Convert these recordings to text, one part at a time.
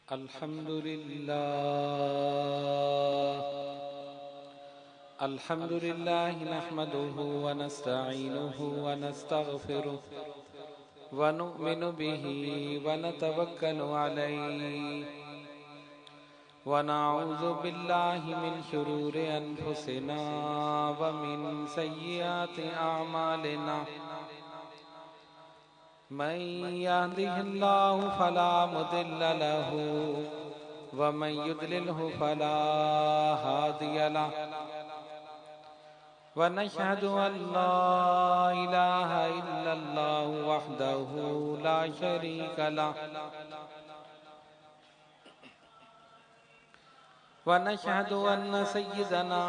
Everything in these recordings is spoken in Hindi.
अल्हम्दुलिल्लाह नहमदुहु व नस्तईनुहु व नस्तगफिरुह व नु'मिनु बिही व नतवक्कलु अलैहि व नऊज़ु बिल्लाहि मिन शुरूरि अनफुसिना व मिन सय्यिआति अअमालिना मन यहदिहिल्लाहु फला मुदिल्ल लहु व मन युद्लिलहु फला हादिय लहु व नशहदु अन ला इलाहा इल्लल्लाहु वहदहु ला शरीका लहु व नशहदु अन्न सय्यिदना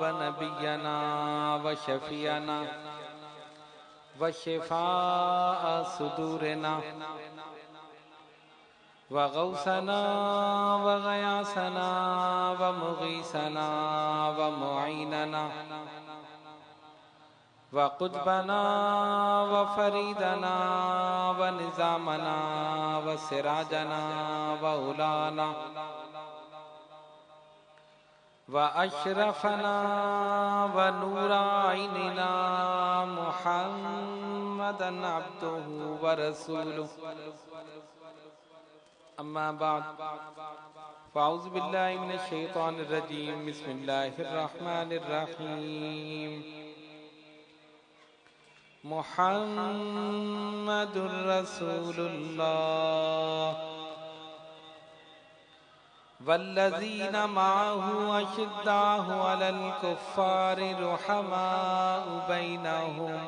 व नबियना व शफीअना व शिफाअ सुदूरिना व गौसना व गयासना व मुगीसना व मुईनना व कुतबना व फरीदना व निजामना व सिराजना व उलाना व अशरफना व नूरा ऐनिना मुहम्मदन अब्दुहु व रसूलुहु अम्मा बाद फ़अऊज़ु बिल्लाहि मिनश शैतानिर रजीम बिस्मिल्लाहिर रहमानिर रहीम मुहम्मदुर रसूलुल्लाह वल्लज़ीना माअहु अशिद्दाउ अलल कुफ़्फ़ारि रुहमाउ बैनहुम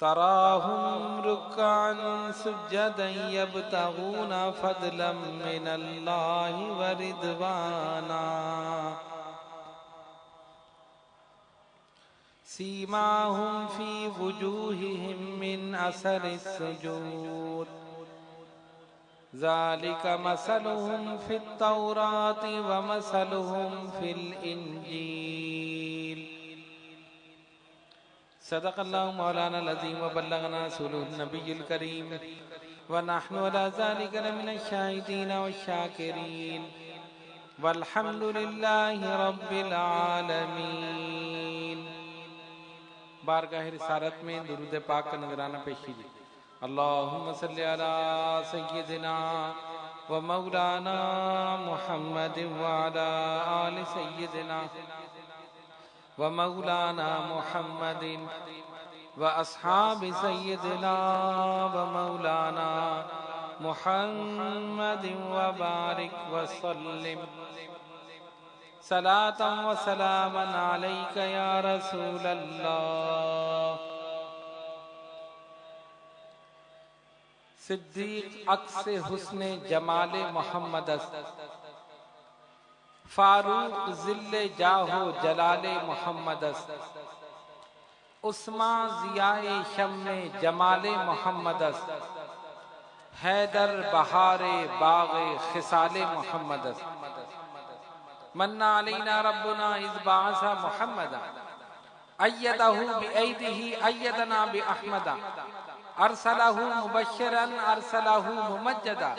तराहुम रुक्अन सुज्जदन यब्तगूना फ़ज़लन मिनल्लाहि व रिज़वाना सीमाहुम फ़ी वुजूहिहिम मिन असरिस सुजूद ज़ालिका मसलुहुम फ़ित तौराति व मसलुहुम फ़िल इंजील सदक़ल्लाहु मौलाना अज़ीम व बल्लगना रसूलुहुन नबियुल करीम व नहनु अला ज़ालिका लमिनश शाहिदीन व शाकिरीन वल्हम्दुलिल्लाहि रब्बिल आलमीन। बारगाह रिसालत में दुरूद पाक का नजराना पेश कीजिए। अल्लाहुम्मा सल्लि अला सय्यिदिना व मौलाना मुहम्मद व अला आलि सय्यिदिना व मौलाना मुहम्मदिन व अस्हाबि सय्यिदिना व मौलाना मुहम्मदिन व बारिक व सल्लिम सलातन व सलामन अलैका या रसूलल्लाह। सिद्दीक अक्स हुस्ने जमाले मोहम्मदस फारूक जिल्ले जाहो जलाले मोहम्मदस उस्मा जियाए शम्मे जमाले मोहम्मदस हैदर बहारे बागे खिसाले मोहम्मदस मन्ना अलैना रब्बुना इज़ बाअसा मुहम्मदा अय्यदहु बिअयदिही अय्यदना बिअहमदा अरसलहु मुबश्शिरन अरसलहु मुमज्जदा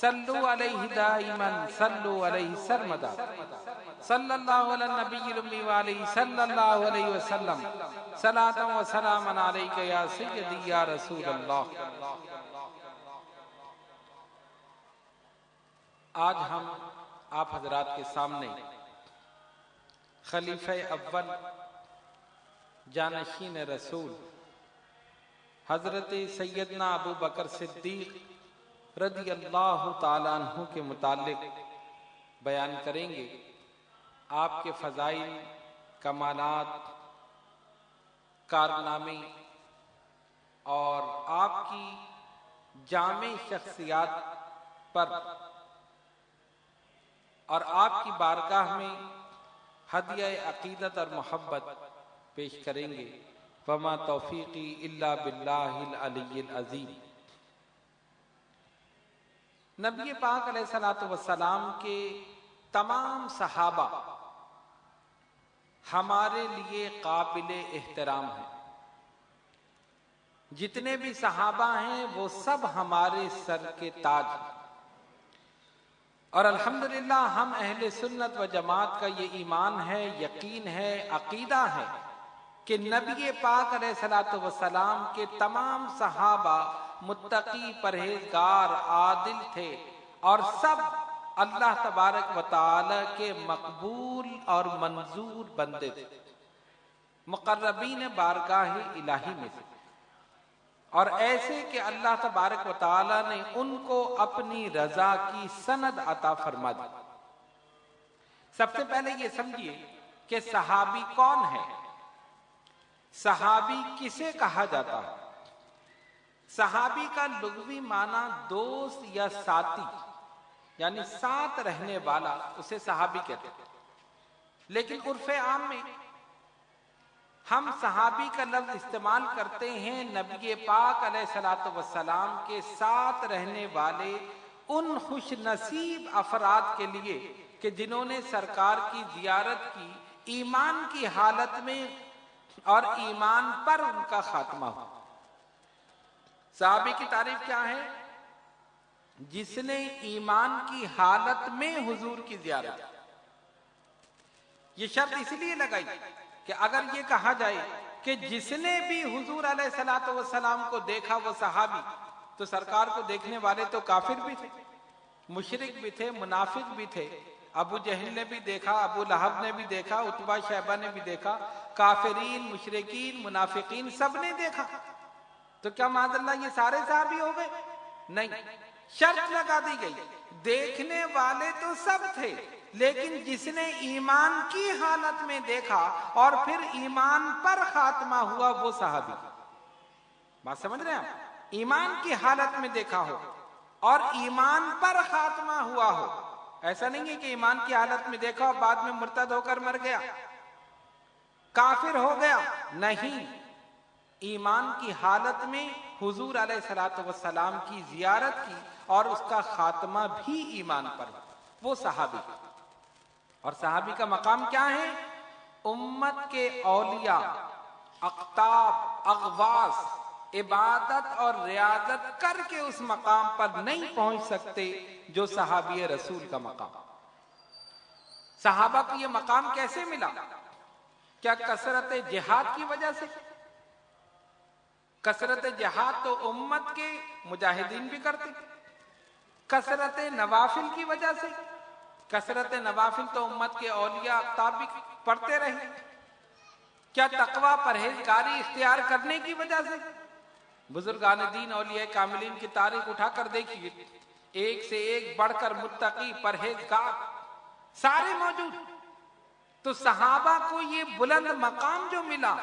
सल्लु अलैहि दाइमन सल्लु अलैहि सरमदा सल्लल्लाहु अला नबिय्यिल उम्मी व अलैहि सल्लल्लाहु अलैहि वसल्लम सलातन व सलामन अलैका या सय्यदी या रसूलल्लाह। आज हम आप हजरात के सामने खलीफे अव्वल जानशीन रसूल हजरत सैयदना अबू बकर सिद्दीक रज़ी अल्लाह ताला अन्हु के मुतालिक बयान करेंगे। आपके फ़ज़ाइल, कमालात, कारनामे और आपकी जामे शख्सियत पर और आपकी बारगाह में हदिया अकीदत और मोहब्बत पेश करेंगे। वमा तौफीकी इल्ला बिल्लाहिल अलिय्यिल अज़ीम। नबी पाक अलैहिस्सलातु वस्सलाम के तमाम सहाबा हमारे लिए काबिल एहतराम है। जितने भी सहाबा हैं वो सब हमारे सर के ताज हैं। और अल्हम्दुलिल्लाह हम अहले सुन्नत व जमात का ये ईमान है, यकीन है, अकीदा है कि नबी पाक अलैहिस्सलातु वस्सलाम के तमाम सहाबा मुत्तकी, परहेजगार, आदिल थे और सब अल्लाह तबारक व तआला के मकबूल और मंजूर बंदे थे, मुक़र्रबीन बारगाह इलाही में से। और ऐसे कि अल्लाह तबारक व तआला ने उनको अपनी रजा की सनद अता फरमा दी। सबसे पहले ये समझिए कि सहाबी कौन है, सहाबी किसे कहा जाता है। सहाबी का लुग़वी माना दोस्त या साथी, यानी साथ रहने वाला, उसे सहाबी कहते हैं। लेकिन उर्फ़े आम में हम सहाबी का लफ्ज इस्तेमाल करते हैं नबी पाक अलैहिस्सलातु वस्सलाम के साथ रहने वाले उन खुश नसीब अफराद के लिए कि जिन्होंने सरकार की जियारत की ईमान की हालत में और ईमान पर उनका खात्मा हो। सहाबी की तारीफ क्या है? जिसने ईमान की हालत में हुजूर की जियारत। ये शर्त इसलिए लगाई कि अगर ये कहा जाए कि जिसने भी हुजूर अलैहिस्सलातु वस्सलाम को देखा वो सहाबी, तो सरकार को देखने वाले तो काफिर भी थे, मुशरिक भी थे, मुनाफिक भी थे। अबू जहल ने भी देखा, अबू लहब ने भी देखा, उतबा शैबा ने भी देखा, काफिरीन, मुशरिकीन, मुनाफिकीन सब ने देखा। तो क्या माज़अल्लाह ये सारे सहाबी हो गए? नहीं, शर्त लगा दी गई, देखने वाले तो सब थे, लेकिन जिसने ईमान की हालत में देखा और फिर ईमान पर खात्मा हुआ वो सहाबी। बात समझ रहे हैं आप? ईमान की हालत में देखा हो और ईमान पर खात्मा हुआ हो। ऐसा नहीं है कि ईमान की हालत में देखा और बाद में मुर्तद होकर मर गया, काफिर हो गया। नहीं, ईमान की हालत में हुजूर अलैहिस्सलातु वस्सलाम की जियारत की और उसका खात्मा भी ईमान पर, वो सहाबी। और सहाबी का मकाम क्या है? उम्मत के औलिया, अख्ताब, अगवास इबादत और रियाजत करके उस मकाम पर नहीं पहुंच सकते जो सहाबी रसूल का मकाम। सहाबा को यह मकाम कैसे मिला? क्या कसरत जिहाद की वजह से? कसरत जिहाद तो उम्मत के मुजाहिदीन भी करते। कसरत नवाफिल की वजह से? कसरत नवाफिल तो उम्मत के औलिया अख्ताब भी पढ़ते रहे। क्या तकवा परहेजगारी इख्तियार करने की वजह से? बुजुर्गान दीन औलिया कामिलीन की तारीख उठाकर देखिए, एक से एक बढ़कर मुत्तकी, परहेजगार सारे मौजूद। तो सहाबा को ये बुलंद मकाम जो मिला,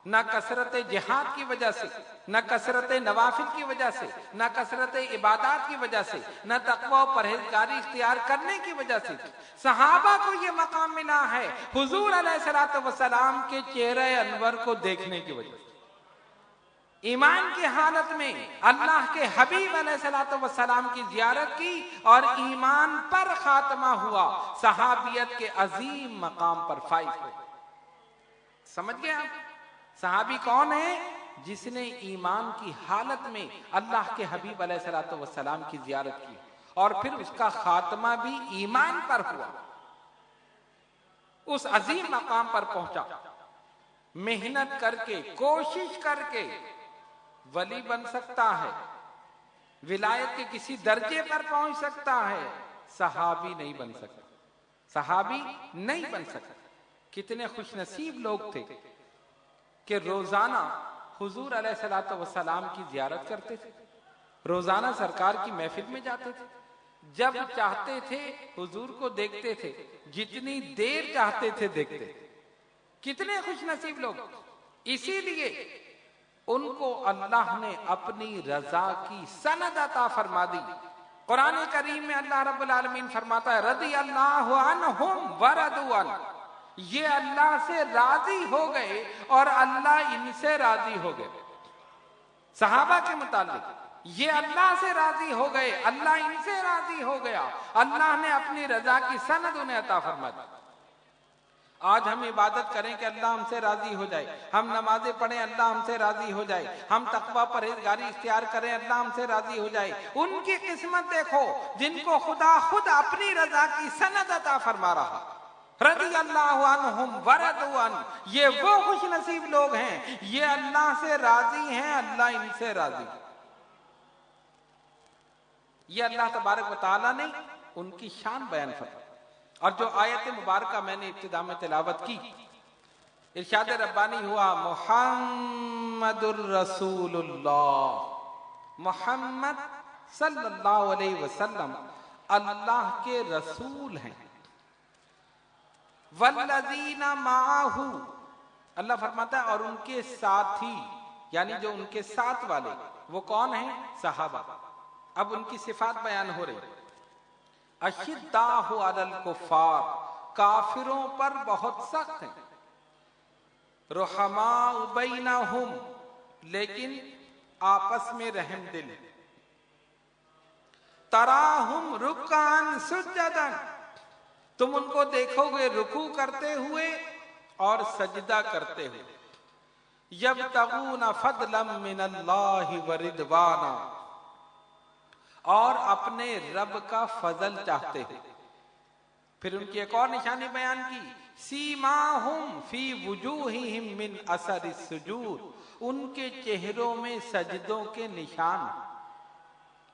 न कसरत जिहाद की वजह से, न कसरत नवाफिल की वजह से, न कसरत इबादत की वजह से, न तकवा और परहेजगारी इख्तियार करने की वजह से, सहाबा को ये मकाम मिला है हुजूर अलैहिस्सलातु वस्सलाम के चेहरे अनवर को देखने की वजह से। ईमान की हालत में अल्लाह के हबीब अलैहिस्सलातु वस्सलाम की जियारत की और ईमान पर खात्मा हुआ, सहाबियत के अजीम मकाम पर फाइज हुए। समझ गए आप? सहाबी कौन है? जिसने ईमान की हालत में अल्लाह के हबीब अलैहिस्सलातु वस्सलाम की जियारत की और फिर उसका खात्मा भी ईमान पर हुआ, उस अजीम मकाम पर पहुंचा। मेहनत करके, कोशिश करके वली बन सकता है, विलायत के किसी दर्जे पर पहुंच सकता है, सहाबी नहीं बन सकता। सहाबी नहीं बन सकता। कितने खुशनसीब लोग थे कि रोजाना हुजूर अलैहिस्सलातु वस्सलाम की जियारत करते थे, रोजाना सरकार की महफिल में जाते थे, जब चाहते थे हुजूर को देखते थे, जितनी देर चाहते थे देखते थे। कितने खुशनसीब लोग! इसीलिए उनको अल्लाह ने अपनी रजा की सनद अता फरमा दी। कुरान करीम में अल्लाह रब्बुल आलमीन फरमाता है, रदी अल्लाहु अन्हुम व रदू अन्हु, ये अल्लाह से राजी हो गए और अल्लाह इनसे राजी हो गए। सहाबा के मुतालिक ये अल्लाह से राजी हो गए, अल्लाह इनसे राजी हो गया, अल्लाह ने अपनी रजा की सनद उन्हें अता फरमा दी। आज हम इबादत करें कि अल्लाह हमसे राजी हो जाए, हम नमाजें पढ़ें अल्लाह हमसे राजी हो जाए, हम तकवा परहेजगारी इख्तियार करें अल्लाह हमसे राजी हो जाए। उनकी किस्मत देखो जिनको खुदा खुद अपनी रजा की सनद अता फरमा रहा। रज़ी अल्लाहु अन्हुम व रदू अन, ये वो खुश नसीब लोग हैं, ये अल्लाह से राजी हैं, अल्लाह इनसे राजी। ये अल्लाह तबारक व तआला ने उनकी शान बयान फरमा। और जो आयत मुबारका मैंने इब्तिदा में तिलावत की, इरशाद रब्बानी हुआ मुहम्मदुर रसूलुल्लाह, मोहम्मद सल्लल्लाहु अलैहि वसल्लम अल्लाह के रसूल हैं। वल्लज़ीना माअहू, अल्लाह फरमाता है और उनके साथी, यानी जो उनके साथ वाले वो कौन हैं? सहाबा। अब उनकी सिफात बयान हो रही। अशिद्दाहु अलल कुफ्फार, काफिरों पर बहुत सख्त हैं। रुहमाउ बैनहुम, लेकिन आपस में रहम दिल। तराहुम रुकान सुज्जदन, तुम उनको देखोगे रुकू करते हुए और सजदा करते हुए। यब्तगून फदलम मिनल्लाहि व रिदवाना, और अपने रब का फजल चाहते हैं। फिर उनकी एक और निशानी बयान की, सीमाहुम फी वुजूहिहिम मिन असरिस सुजूद, उनके चेहरों में सजदों के निशान।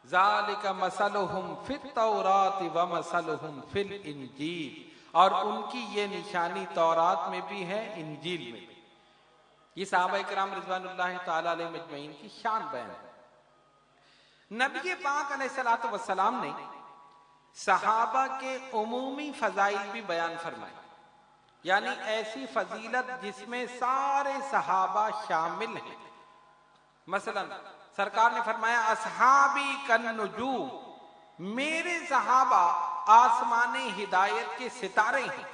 ज़ालिका मसलुहुम फित तौरात व मसलुहुम फिल इंजील, और उनकी ये निशानी तौरात में भी है, इंजील में भी। ये सहाबा किराम रिज़वानुल्लाहि तआला अलैहिम अजमईन की शान बयान है। नबी पाक अलैहिस्सलातु वस्सलाम ने सहाबा के उमूमी फजाइल भी बयान फरमाए, यानी ऐसी फजीलत जिसमें सारे सहाबा शामिल हैं। मसलन सरकार ने फरमाया असहाबी कन नुजूम, मेरे सहाबा आसमानी हिदायत के सितारे हैं।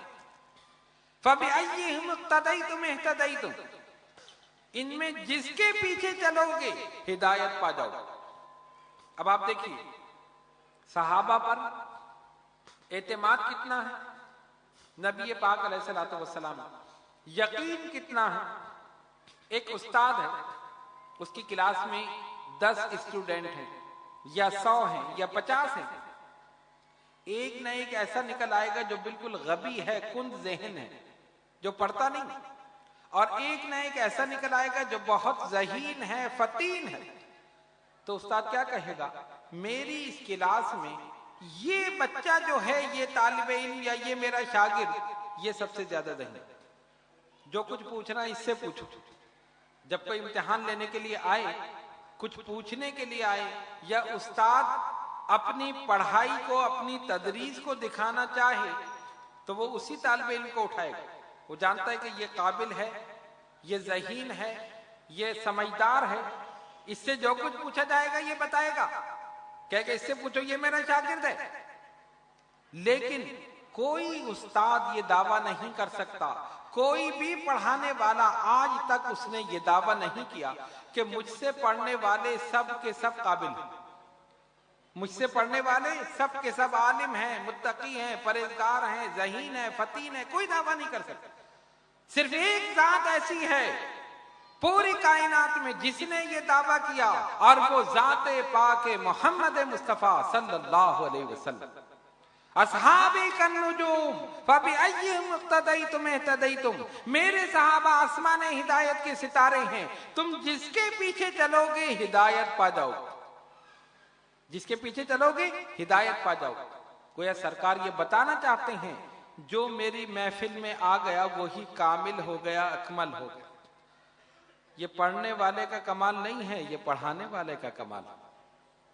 फबिअय्यिहिम इक्तदैतुम इह्तदैतुम, इनमें जिसके पीछे चलोगे हिदायत पा जाओगे। अब आप देखिए सहाबा पर एतमाद कितना है, नबी पाक अलैहिस्सलातु वस्सलाम यकीन कितना है। एक उस्ताद है, उसकी क्लास में 10 स्टूडेंट हैं या 100 हैं या 50 हैं, एक न एक ऐसा निकल आएगा जो बिल्कुल गबी है, कुंद ज़हन है, जो पढ़ता नहीं, और एक न एक ऐसा निकल आएगा जो बहुत ज़हीन है, फतीन है। तो उस्ताद क्या कहेगा, मेरी इस क्लास में ये बच्चा जो है, ये तालिब इल्म या ये मेरा शागिर्द, ये सबसे ज्यादा ज़हीन, जो कुछ पूछना इससे पूछो। जब कोई इम्तिहान लेने के लिए आए, कुछ पूछने के लिए आए, या उस्ताद अपनी पढ़ाई को, अपनी तदरीस को दिखाना चाहे, तो वो उसी तालिब इल्म को उठाएगा। वो जानता है कि ये काबिल है, ये ज़हीन है, ये समझदार है, इससे जो कुछ पूछा जाएगा ये बताएगा, कहेगा इससे पूछो ये मेरा शागिर्द है। लेकिन कोई उस्ताद ये दावा नहीं कर सकता, कोई भी पढ़ाने वाला आज तक उसने ये दावा नहीं किया कि मुझसे पढ़ने वाले सब के सब काबिल हैं, मुझसे पढ़ने वाले सब के सब आलिम हैं, मुत्तकी हैं, परहेजगार हैं, ज़हीन हैं, फतीन हैं, कोई दावा नहीं कर सकता। सिर्फ एक जात ऐसी है पूरी कायनात में जिसने ये दावा किया, और वो जाते पाके मोहम्मद मुस्तफा सल्लल्लाहु अलैहि वसल्लम। असहाबी कन नुजूम फबिअय्यिहिम इक्तदैतुम इह्तदैतुम, मेरे सहाबा आसमान हिदायत के सितारे हैं, तुम जिसके पीछे चलोगे हिदायत पा जाओगे, जिसके पीछे चलोगे हिदायत पा जाओगे। गोया सरकार ये बताना चाहते हैं, जो मेरी महफिल में आ गया वही कामिल हो गया, अकमल हो गया। ये पढ़ने वाले का कमाल नहीं है, ये पढ़ाने वाले का कमाल है।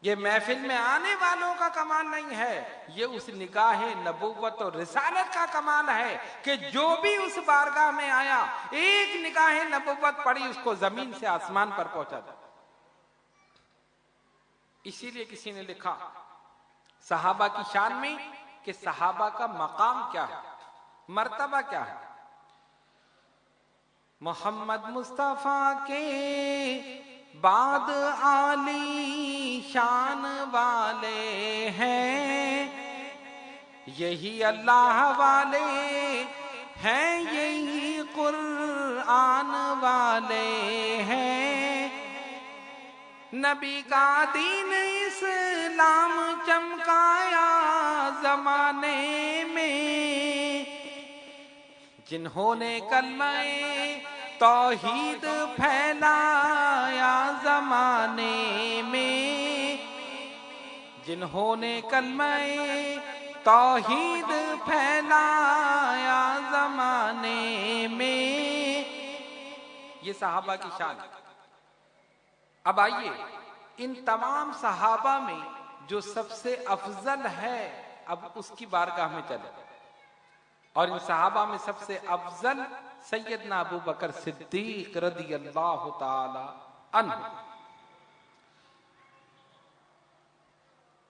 ये महफिल में आने वालों का कमाल नहीं है, ये उस निगाह नबूवत और रिसालत का कमाल है कि जो भी उस बारगाह में आया, एक निगाह नबूवत पड़ी, उसको जमीन से आसमान पर पहुंचा था। इसीलिए किसी ने लिखा सहाबा की शान में कि सहाबा का मकाम क्या है, मर्तबा क्या है। मोहम्मद मुस्तफा के बाद आली शान वाले हैं, यही अल्लाह वाले हैं यही कुरान वाले हैं, नबी का दीन इस्लाम चमकाया जमाने में, जिन्होंने कलमे तौहीद फैलाया जमाने में, जिन्होंने कलमे तौहीद फैलाया जमाने में। ये सहाबा की शान है। अब आइए इन तमाम सहाबा में जो सबसे अफजल है, अब उसकी बारगाह में चले। और इन सहाबा में सबसे अफजल सैयदना अबू बकर सिद्दीक रदियल्लाहु ताला अन्हु।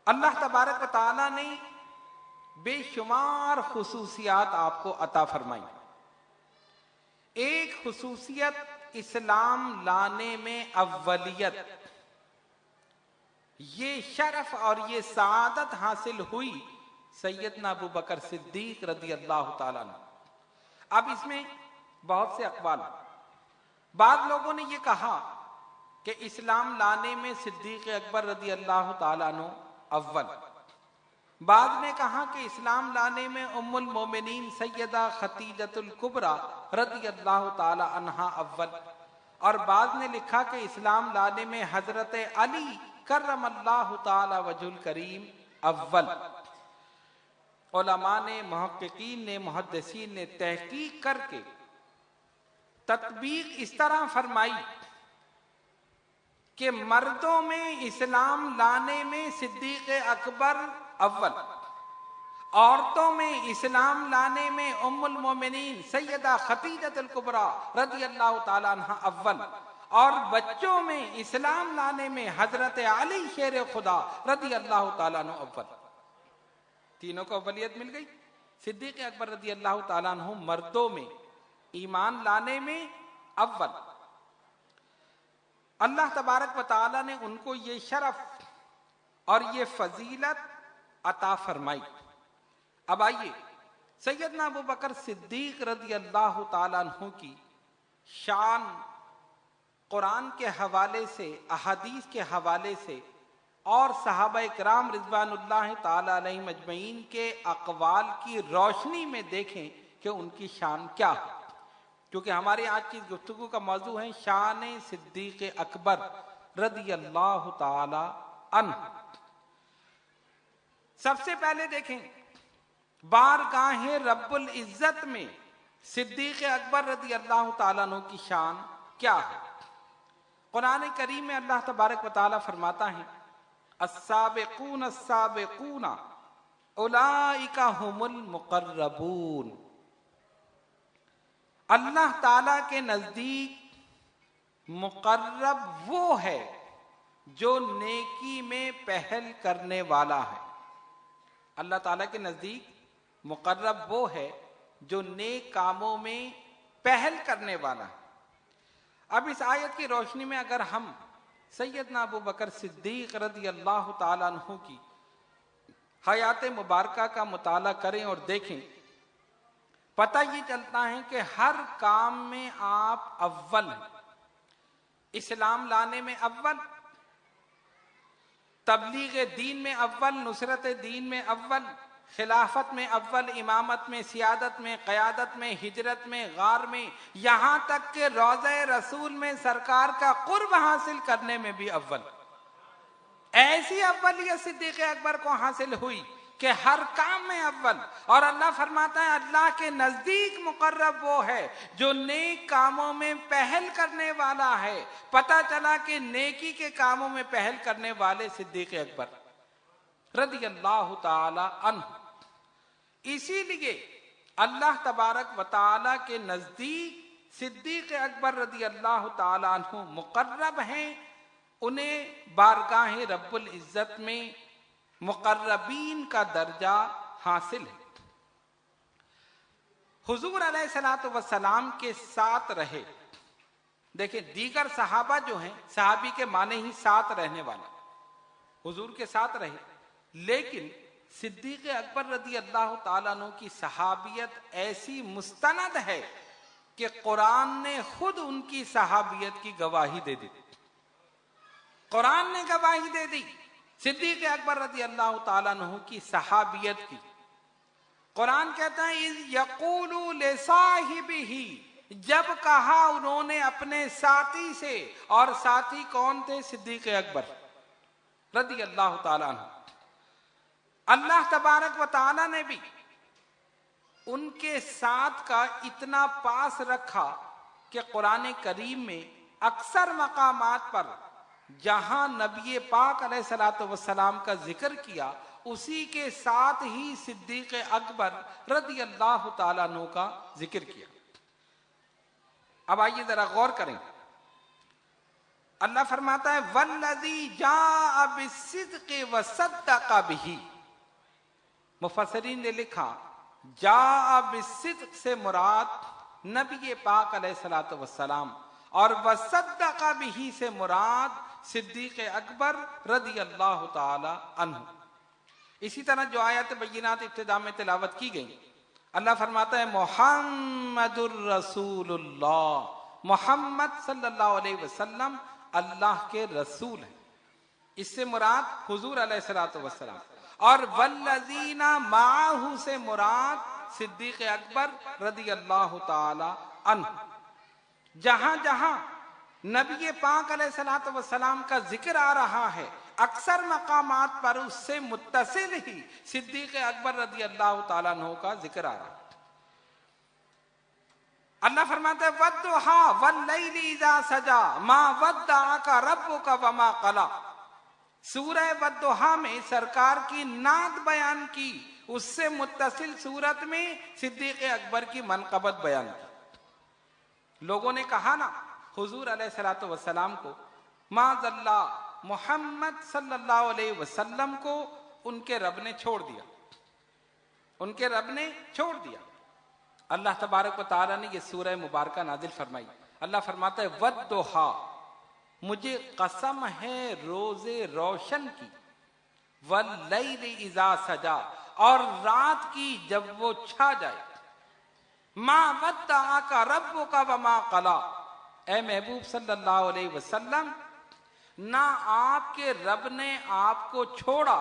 अल्लाह तबारक व ताला ने बेशुमार खुसूसियात आपको अता फरमाई। एक खुसूसियत इस्लाम लाने में अव्वलियत, ये शरफ और ये सादत हासिल हुई सैयदना अबू बकर सिद्दीक रदियल्लाहु ताला अन्हु। अब इसमें बहुत से अक़वाल, बाद लोगों ने ये कहा कि इस्लाम लाने में सिद्दीक अकबर रदियल्लाहु ताला अन्हु अव्वल, बाद ने कहा कि इस्लाम लाने में उम्मुल मोमिनीन सैयदा खतीजतुल कुबरा रदियल्लाहु ताला अन्हा अव्वल, और बाद ने लिखा कि इस्लाम लाने में हजरत अली करमल्लाहु ताला वजहुल करीम अव्वल। उलमा ने, मुहक्किकीन ने, मुहद्दिसीन ने तहकीक करके तत्बीक इस तरह फरमाई कि मर्दों में इस्लाम लाने में सिद्दीक अकबर अव्वल, औरतों में इस्लाम लाने में उम्मुल मोमिनीन सैयदा खतीजतुल कुबरा रदियल्लाहु ताला अन्हा अव्वल, और बच्चों में इस्लाम लाने में हजरत अली शेर खुदा रदियल्लाहु ताला अन्हु अव्वल। तीनों को अव्वलियत मिल गई। सिद्दीक अकबर रदियल्लाहु ताला अन्हु मर्दों में ईमान लाने में अव्वल। अल्लाह तबारक व ताला ने उनको ये शरफ और ये फजीलत अता फरमाई। अब आइए सैयदना अबू बकर सिद्दीक रदियल्लाहु ताला अन्हु की शान कुरान के हवाले से, अहादीस के हवाले से और सहाबाए किराम रिज़वानुल्लाह ताला अलैहिम अजमईन के अक़वाल की रोशनी में देखें कि उनकी शान क्या है। क्योंकि हमारे आज की गुफ्तगू का मौजू है शान सिद्दीक अकबर रदियल्लाहु ताला अन्हु। सबसे पहले देखें बारगाहे रब्बुल इज्जत में सिद्दीक अकबर रदियल्लाहु ताला अन्हु की शान क्या है। कुरान करीम में अल्लाह तबारक व ताला फरमाता है अस्साबिकून अस्साबिकून उलाइका हुमुल मुक़र्रबून। अल्लाह ताला के नजदीक मुक़र्रब वो है जो नेकी में पहल करने वाला है। अल्लाह ताला के नजदीक मुक़र्रब वो है जो नेक कामों में पहल करने वाला है। अब इस आयत की रोशनी में अगर हम सैयदना अबू बकर सिद्दीक रदियल्लाहु ताला अन्हु की हयात मुबारका का मुताला करें और देखें, पता ये चलता है कि हर काम में आप अव्वल हैं। इस्लाम लाने में अव्वल, तबलीग दीन में अव्वल, नुसरत दीन में अव्वल, खिलाफत में अव्वल, इमामत में, सियादत में, क़यादत में, हिजरत में, गार में, यहां तक के रोज़े रसूल में सरकार का कुर्ब हासिल करने में भी अव्वल। ऐसी अव्वलियत सिद्दीक़ अकबर को हासिल हुई कि हर काम में अव्वल। और अल्लाह फरमाता है अल्लाह के नजदीक मुक़र्रब वो है जो नेक कामों में पहल करने वाला है। पता चला कि नेकी के कामों में पहल करने वाले सिद्दीक़ अकबर रदियल्लाहु ताला अन्हु। इसीलिए अल्लाह तबारक व ताला के नजदीक सिद्दीक़ अकबर रदियल्लाहु ताला अन्हु मुक़र्रब हैं। उन्हें बारगाह रब्बुल इज्जत में मुक़र्रबीन का दर्जा हासिल है। हुजूर अलैहिस्सलातु वस्सलाम के साथ रहे। देखिए दीगर सहाबा जो हैं, सहाबी के माने ही साथ रहने वाला, हुजूर के साथ रहे, लेकिन सिद्दीक अकबर रदी अल्लाह ताला अन्हु की सहाबियत ऐसी मुस्तनद है कि कुरान ने खुद उनकी सहाबियत की गवाही दे दी। कुरान ने गवाही दे दी सिद्दीक अकबर रदी अल्लाह ताला अन्हु की सहाबियत की। कुरान कहता है इज़ यक़ूलु लिसाहिबिही, जब कहा उन्होंने अपने साथी से, और साथी कौन थे? सिद्दीक अकबर रदी अल्लाह ताला अन्हु। अल्लाह तबारक व ताला ने भी उनके साथ का इतना पास रखा कि कुरान करीम में अक्सर मकामात पर जहां नबी पाक अलैहिस्सलातु वस्सलाम का जिक्र किया, उसी के साथ ही सिद्दीक अकबर रदी अल्लाह ताला अन्हु का जिक्र किया। अब आइए जरा गौर करें। अल्लाह फरमाता है वल्लज़ी जाअ बिस्सिद्क़ि व सद्दक़ बिही। मुफस्सिरीन ने लिखा जाअ बिस्सिद्क़ से मुराद नबी पाक अलैहिस्सलातु वस्सलाम, और वसद्दक़ बिही से मुराद सिद्दीक अकबर रदी अल्लाह ताला अन्हु। इसी तरह जो आयत बय्यिनात इब्तिदा में तिलावत की गई, अल्लाह फरमाता है मुहम्मदुर रसूलुल्लाह, मोहम्मद सल्लल्लाहु अलैहि वसल्लम अल्लाह के रसूल हैं। इससे मुराद हुजूर अलैहिस्सलातु वस्सलाम, और वल्लज़ीना माअहू से मुराद सिद्दीक अकबर रदी अल्लाह ताला अन्हु। जहां जहां नबी पाक अलैहिस्सलातु वस्सलाम का जिक्र आ रहा है, अक्सर मकामात पर उससे मुत्तसिल ही सिद्दीक अकबर रदी अल्लाह ताला अन्हु का जिक्र आ रहा है। अल्लाह फरमाता है वद्दुहा वल्लैलि इज़ा सजा मा वद्दअका रब्बुका वमा क़ला। सूरह वद्दुहा में सरकार की नात बयान की, उससे मुत्तसिल सूरत में सिद्दीक अकबर की मनक़बत बयान की। लोगों ने कहा ना हुजूर अलैहिस्सलातु वस्सलाम को, माज़ल्ला मोहम्मद सल्लल्लाहु अलैहि वसल्लम को उनके रब ने छोड़ दिया, उनके रब ने छोड़ दिया। अल्लाह तबारक व तआला ने ये सूरह मुबारका नाजिल फरमाई। अल्लाह फरमाता है वद्दुहा, मुझे कसम है रोजे रोशन की, वल्लैलि इज़ा सजा, और रात की जब वो छा जाए, मा वद्दअका रब्बुका वमा क़ला। ए महबूब सल्लल्लाहु अलैहि वसल्लम, ना आपके रब ने आपको छोड़ा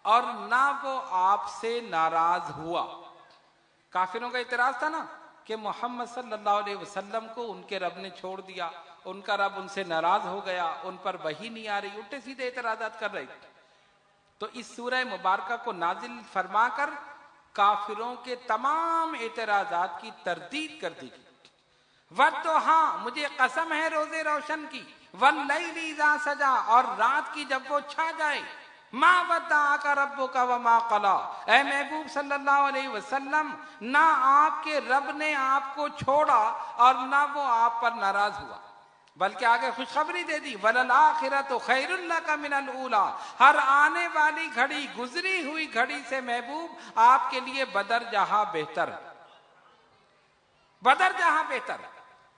और ना वो आपसे नाराज हुआ। काफिरों का इतराज था ना कि मोहम्मद सल्लल्लाहु अलैहि वसल्लम को उनके रब ने छोड़ दिया, उनका रब उनसे नाराज हो गया, उन पर वही नहीं आ रही, उल्टे सीधे इतराजात कर रहे। तो इस सूरह मुबारका को नाजिल फरमाकर काफिरों के तमाम इतराजात की तरदीद कर दी गई। वद्दुहा, मुझे कसम है रोजे रोशन की, वल्लैलि इज़ा सजा, और रात की जब वो छा जाए, मा वद्दअका रब्बुका वमा क़ला। ऐ महबूब सल्लल्लाहु अलैहि वसल्लम, ना आपके रब ने आपको छोड़ा और ना वो आप पर नाराज हुआ, बल्कि आगे खुशखबरी दे दी, वलल आखिरतु खैरुल लका मिनल ऊला। हर आने वाली घड़ी, गुजरी हुई घड़ी से महबूब आपके लिए बदर जहां बेहतर, बदर जहां बेहतर।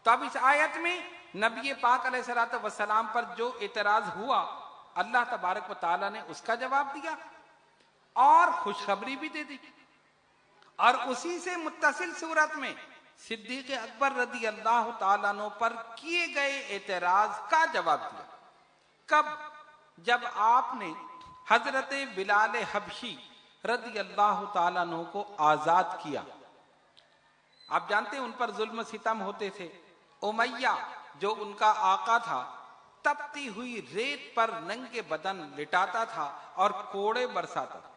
तो अब इस आयत में नबी पाक अलैहिस्सलातु वस्सलाम पर जो इतराज हुआ, अल्लाह तबारक व तआला ने उसका जवाब दिया और खुशखबरी भी दे दी, और उसी से मुत्तसिल सूरत में सिद्दीक अकबर रदी अल्लाह ताला अन्हु पर किए गए एतराज का जवाब दिया। कब? जब आपने हजरत बिलाल हबशी रदी अल्लाह ताला अन्हु को आजाद किया। आप जानते हैं उन पर जुल्म सितम होते थे। उमैया जो उनका आका था, तपती हुई रेत पर नंगे बदन लिटाता था और कोड़े बरसाता था।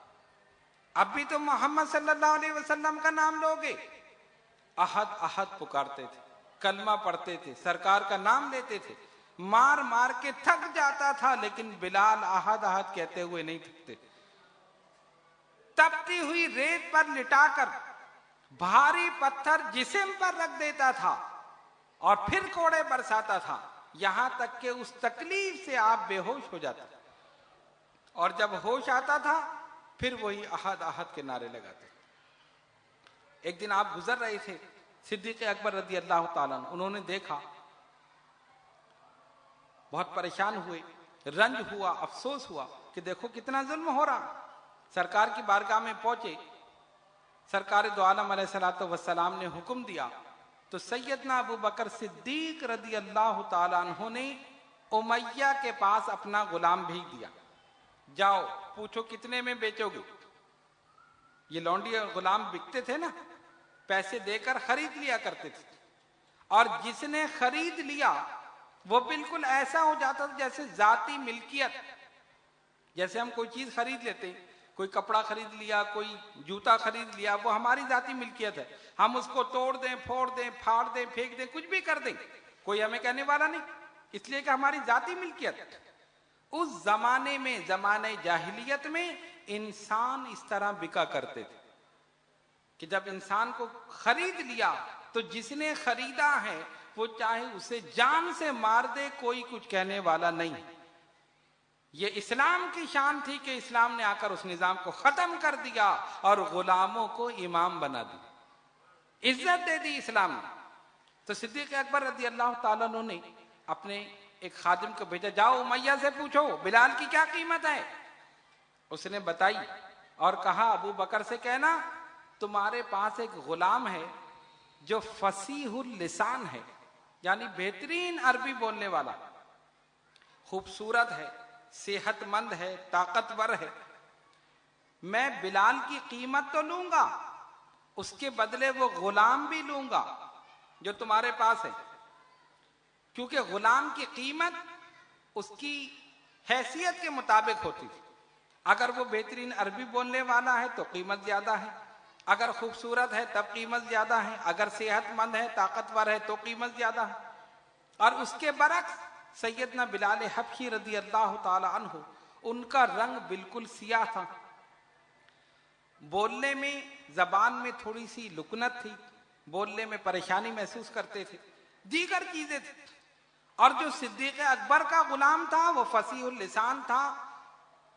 अब भी तो मोहम्मद सल्लल्लाहु अलैहि वसल्लम का नाम लोगे, अहद अहद पुकारते थे, कलमा पढ़ते थे, सरकार का नाम लेते थे, मार मार के थक जाता था, लेकिन बिलाल अहद अहद कहते हुए नहीं थकते। तपती हुई रेत पर लिटाकर भारी पत्थर जिस्म पर रख देता था और फिर कोड़े बरसाता था, यहां तक कि उस तकलीफ से आप बेहोश हो जाते, और जब होश आता था फिर वही अहद अहद के नारे लगाते। एक दिन आप गुजर रहे थे, सिद्दीक अकबर रदी अल्लाह ताला अन्हु, उन्होंने देखा, बहुत परेशान हुए, रंज हुआ, अफसोस हुआ कि देखो कितना जुल्म हो रहा। सरकार की बारगाह में पहुंचे, सरकार दो आलम अलैहिस्सलातु वस्सलाम ने हुक्म दिया तो सैयदना अबू बकर सिद्दीक रदी अल्लाह ताला अन्हु ने उमैया के पास अपना गुलाम भेज दिया, जाओ पूछो कितने में बेचोगे। ये लौंडी और गुलाम बिकते थे ना, पैसे देकर खरीद लिया करते थे, और जिसने खरीद लिया वो बिल्कुल ऐसा हो जाता था जैसे जाती मिल्कियत। जैसे हम कोई चीज खरीद लेते हैं, कोई कपड़ा खरीद लिया, कोई जूता खरीद लिया, वो हमारी जाती मिल्कियत है। हम उसको तोड़ दें, फोड़ दें, फाड़ दें, फेंक दें, कुछ भी कर दें, कोई हमें कहने वाला नहीं, इसलिए कि हमारी जाती मिल्कियत। उस जमाने में, जमाने जाहिलियत में इंसान इस तरह बिका करते थे कि जब इंसान को खरीद लिया तो जिसने खरीदा है वो चाहे उसे जान से मार दे, कोई कुछ कहने वाला नहीं। ये इस्लाम की शान थी कि इस्लाम ने आकर उस निजाम को खत्म कर दिया और गुलामों को इमाम बना दिया, इज्जत दे दी इस्लाम ने। तो सिद्दीक अकबर रज़ी अल्लाह ताला अन्हु ने अपने एक खादिम को भेजा, जाओ उमैया से पूछो बिलाल की क्या कीमत है। उसने बताई और कहा अबू बकर से कहना तुम्हारे पास एक गुलाम है जो फसीहुल लिसान है, यानी बेहतरीन अरबी बोलने वाला, खूबसूरत है, सेहतमंद है, ताकतवर है। मैं बिलाल की कीमत तो लूंगा, उसके बदले वो गुलाम भी लूंगा जो तुम्हारे पास है, क्योंकि गुलाम की कीमत उसकी हैसियत के मुताबिक होती है। अगर वो बेहतरीन अरबी बोलने वाला है तो कीमत ज्यादा है, अगर खूबसूरत है तब कीमत ज्यादा है, अगर सेहतमंद है, ताकतवर है तो कीमत ज्यादा है। और उसके बरक्स सैयदना बिलाल हबशी रदी अल्लाह ताला अन्हु, उनका रंग बिल्कुल सियाह था, बोलने में, जबान में थोड़ी सी लुकनत थी, बोलने में परेशानी महसूस करते थे, दीगर चीजें थी। और जो सिद्दीक अकबर का गुलाम था वो फसीहुल लिसान था,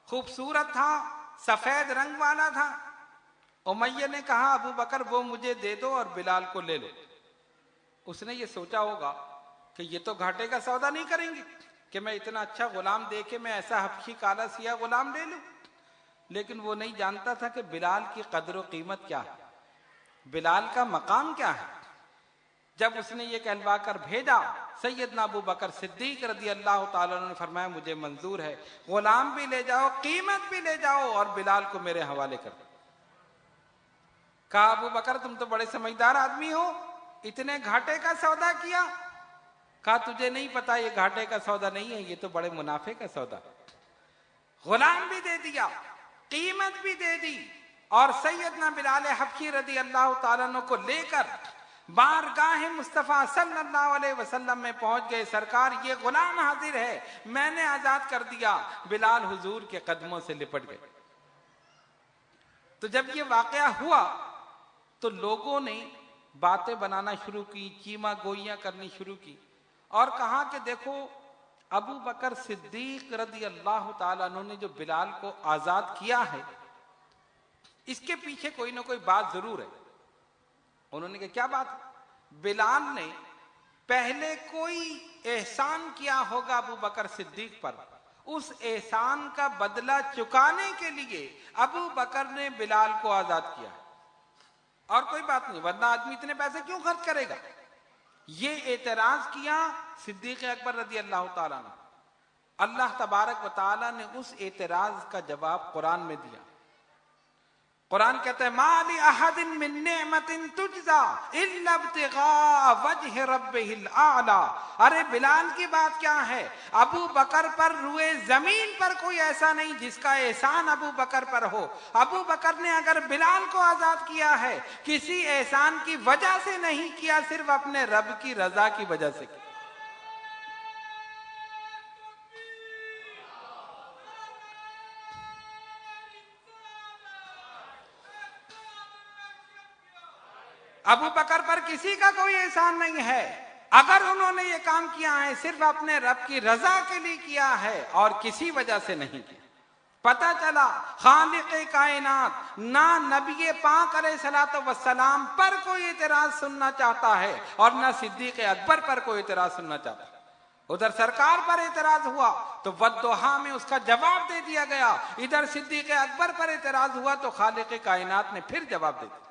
खूबसूरत था, सफेद रंग वाला था। उमैया ने कहा अबू बकर वो मुझे दे दो और बिलाल को ले लो। उसने ये सोचा होगा कि ये तो घाटे का सौदा नहीं करेंगे कि मैं इतना अच्छा गुलाम दे के मैं ऐसा हबशी काला सिया गुलाम ले लूं, लेकिन वो नहीं जानता था कि बिलाल की कदर व कीमत क्या है, बिलाल का मकाम क्या है। जब उसने ये कहलवा कर भेजा, सैयदना अबू बकर सिद्दीक रदी अल्लाह ताला ने फरमाया मुझे मंजूर है, गुलाम भी ले जाओ, कीमत भी ले जाओ और बिलाल को मेरे हवाले कर दो। कहा अबू बकर तुम तो बड़े समझदार आदमी हो, इतने घाटे का सौदा किया। कहा तुझे नहीं पता ये घाटे का सौदा नहीं है, ये तो बड़े मुनाफे का सौदा। गुलाम भी दे दिया, कीमत भी दे दी, और सैयदना बिलाल हबशी रदी अल्लाह ताला अन्हु को लेकर बारगाह मुस्तफा सल्लल्लाहु अलैहि वसल्लम में पहुंच गए। सरकार ये गुलाम हाजिर है, मैंने आजाद कर दिया। बिलाल हुजूर के कदमों से लिपट गए। तो जब ये वाकया हुआ तो लोगों ने बातें बनाना शुरू की, चीमा गोइयां करनी शुरू की और कहा कि देखो अबू बकर सिद्दीक रदी अल्लाह ताला अन्हु ने जो बिलाल को आजाद किया है, इसके पीछे कोई ना कोई बात जरूर है। उन्होंने कहा क्या बात? बिलाल ने पहले कोई एहसान किया होगा अबू बकर सिद्दीक पर, उस एहसान का बदला चुकाने के लिए अबू बकर ने बिलाल को आजाद किया, और कोई बात नहीं, वरना आदमी इतने पैसे क्यों खर्च करेगा। ये एतराज किया सिद्दीक अकबर रदी अल्लाह ताला ने। अल्लाह तबारक व ताला ने उस एतराज का जवाब कुरान में दिया। कुरान कहता है माली अहदिन मिन निअमतिन तुजजा इल्ला इब्तिगा वजह रब्बिहिल आला। अरे बिलाल की बात क्या है, अबू बकर पर रुए जमीन पर कोई ऐसा नहीं जिसका एहसान अबू बकर पर हो। अबू बकर ने अगर बिलाल को आजाद किया है, किसी एहसान की वजह से नहीं किया, सिर्फ अपने रब की रजा की वजह से किया। अबू बकर पर किसी का कोई एहसान नहीं है। अगर उन्होंने ये काम किया है सिर्फ अपने रब की रजा के लिए किया है और किसी वजह से नहीं किया। पता चला खालिक़े कायनात ना नबी पाक अलैहिस्सलातु वस्सलाम पर कोई एतराज सुनना चाहता है और ना सिद्दीक़ अकबर पर कोई एतराज सुनना चाहता है। उधर सरकार पर एतराज हुआ तो वद्दुहा में उसका जवाब दे दिया गया। इधर सिद्दीक अकबर पर एतराज हुआ तो खालिक कायनात ने फिर जवाब दे दिया।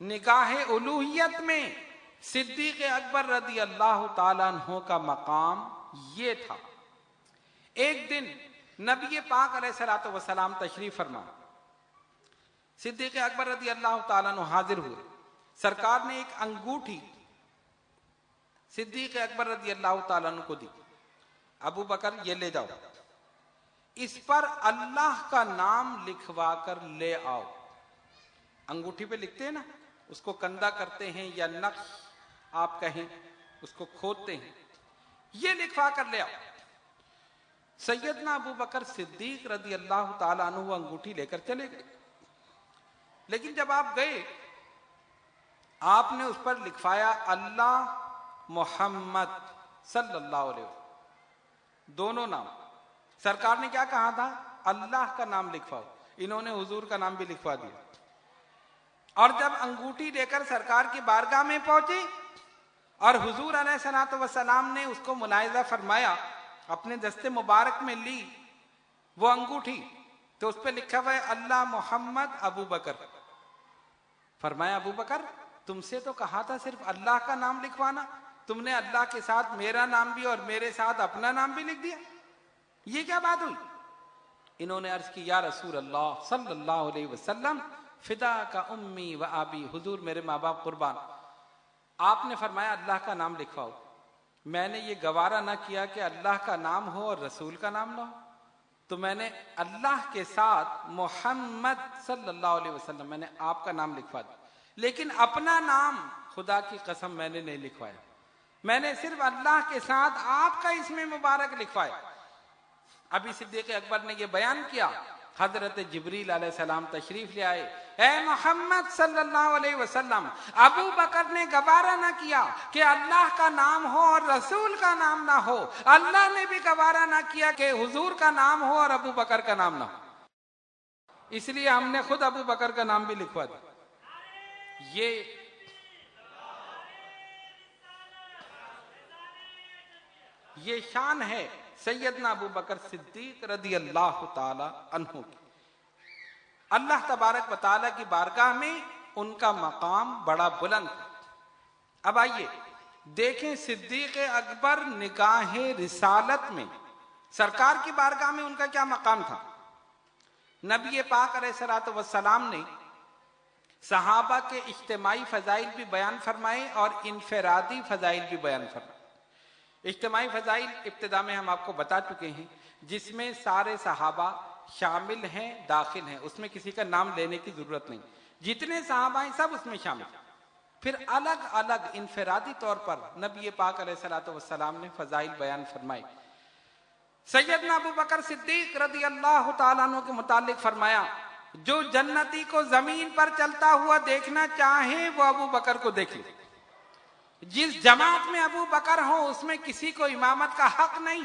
निगाहे उलूहियत में सिद्दीक अकबर रदी अल्लाह ताला अन्हु का मकाम ये था। एक दिन नबी पाक अलैहिस्सलातु वस्सलाम तशरीफ फरमा, सिद्दीक अकबर रदी अल्लाह ताला अन्हु हाजिर हुए। सरकार ने एक अंगूठी सिद्दीक अकबर रदी अल्लाह ताला अन्हु को दी। अबू बकर ये ले जाओ, इस पर अल्लाह का नाम लिखवा कर ले आओ। अंगूठी पे लिखते हैं ना, उसको कंधा करते हैं या नक्श आप कहें, उसको खोदते हैं, ये लिखवा कर ले आओ। सैयदना अबू बकर सिद्दीक रदी अल्लाह ताला अन्हु अंगूठी लेकर चले गए। लेकिन जब आप गए, आपने उस पर लिखवाया अल्लाह मोहम्मद सल्लल्लाहु अलैहि वसल्लम, दोनों नाम। सरकार ने क्या कहा था? अल्लाह का नाम लिखवाओ। इन्होंने हुजूर का नाम भी लिखवा दिया। और जब अंगूठी लेकर सरकार की बारगाह में पहुंचे और हुजूर अलैहिस्सलातु वस्सलाम ने उसको मुलाहिजा फरमाया, अपने दस्ते मुबारक में ली वो अंगूठी, तो उस पर लिखा हुआ है अल्लाह मोहम्मद अबू बकर। फरमाया अबू बकर, तुमसे तो कहा था सिर्फ अल्लाह का नाम लिखवाना, तुमने अल्लाह के साथ मेरा नाम भी और मेरे साथ अपना नाम भी लिख दिया, ये क्या बात हुई? इन्होंने अर्ज की, या रसूल अल्लाह सल्लल्लाहु अलैहि वसल्लम, फिदा का उम्मी व आबी, हुजूर मेरे माँ बाप कुर्बान। आपने फरमाया अल्लाह का नाम लिखवाओ। मैंने ये गवारा ना किया कि अल्लाह का नाम हो और रसूल का नाम ना हो, तो मैंने अल्लाह के साथ मोहम्मद सल्लल्लाहु अलैहि वसल्लम, मैंने आपका नाम लिखवा दिया। लेकिन अपना नाम खुदा की कसम मैंने नहीं लिखवाया, मैंने सिर्फ अल्लाह के साथ आपका इसमें मुबारक लिखवाया। अभी सिद्दीक अकबर ने यह बयान किया, हजरत जिब्रील अलैहिस्सलाम तशरीफ ले आए। ए मोहम्मद सल्लल्लाहु अलैहि वसल्लम, अबू बकर ने गवारा ना किया कि अल्लाह का नाम हो और रसूल का नाम ना हो, अल्लाह ने भी गवारा ना किया कि हुजूर का नाम हो और अबू बकर का नाम ना हो। इसलिए हमने खुद अबू बकर का नाम भी लिखवा दिया। ये शान है सैयदना अबू बकर सिद्दीक रदी अल्लाह ताला अन्हु की। अल्लाह तबारक व तआला की बारगाह में उनका मकाम बड़ा बुलंद है। अब आइए देखें सिद्दीक अकबर निगाहे रिसालत में सरकार की बारगाह में उनका क्या मकाम था। नबी पाक अलैहिस्सलातु वस्सलाम ने सहाबा के इज्तिमाई फजाइल भी बयान फरमाए और इनफरादी फजाइल भी बयान फरमाए। इज्तिमाई फजाइल इब्तिदा में हम आपको बता चुके हैं, जिसमें सारे सहाबा शामिल हैं, दाखिल हैं, उसमें किसी का नाम लेने की जरूरत नहीं, जितने सहाबा हैं सब उसमें शामिल। फिर अलग अलग इनफरादी तौर पर नबी पाक अलैहिस्सलातु वस्सलाम ने फजाइल बयान फरमाए। सैयदना अबू बकर सिद्दीक रदी अल्लाह ताला अन्हु के मुतालिक फरमाया, जो जन्नती को जमीन पर चलता हुआ देखना चाहे वो अबू बकर को देख ले। जिस जमात में अबू बकर हो उसमें किसी को इमामत का हक नहीं।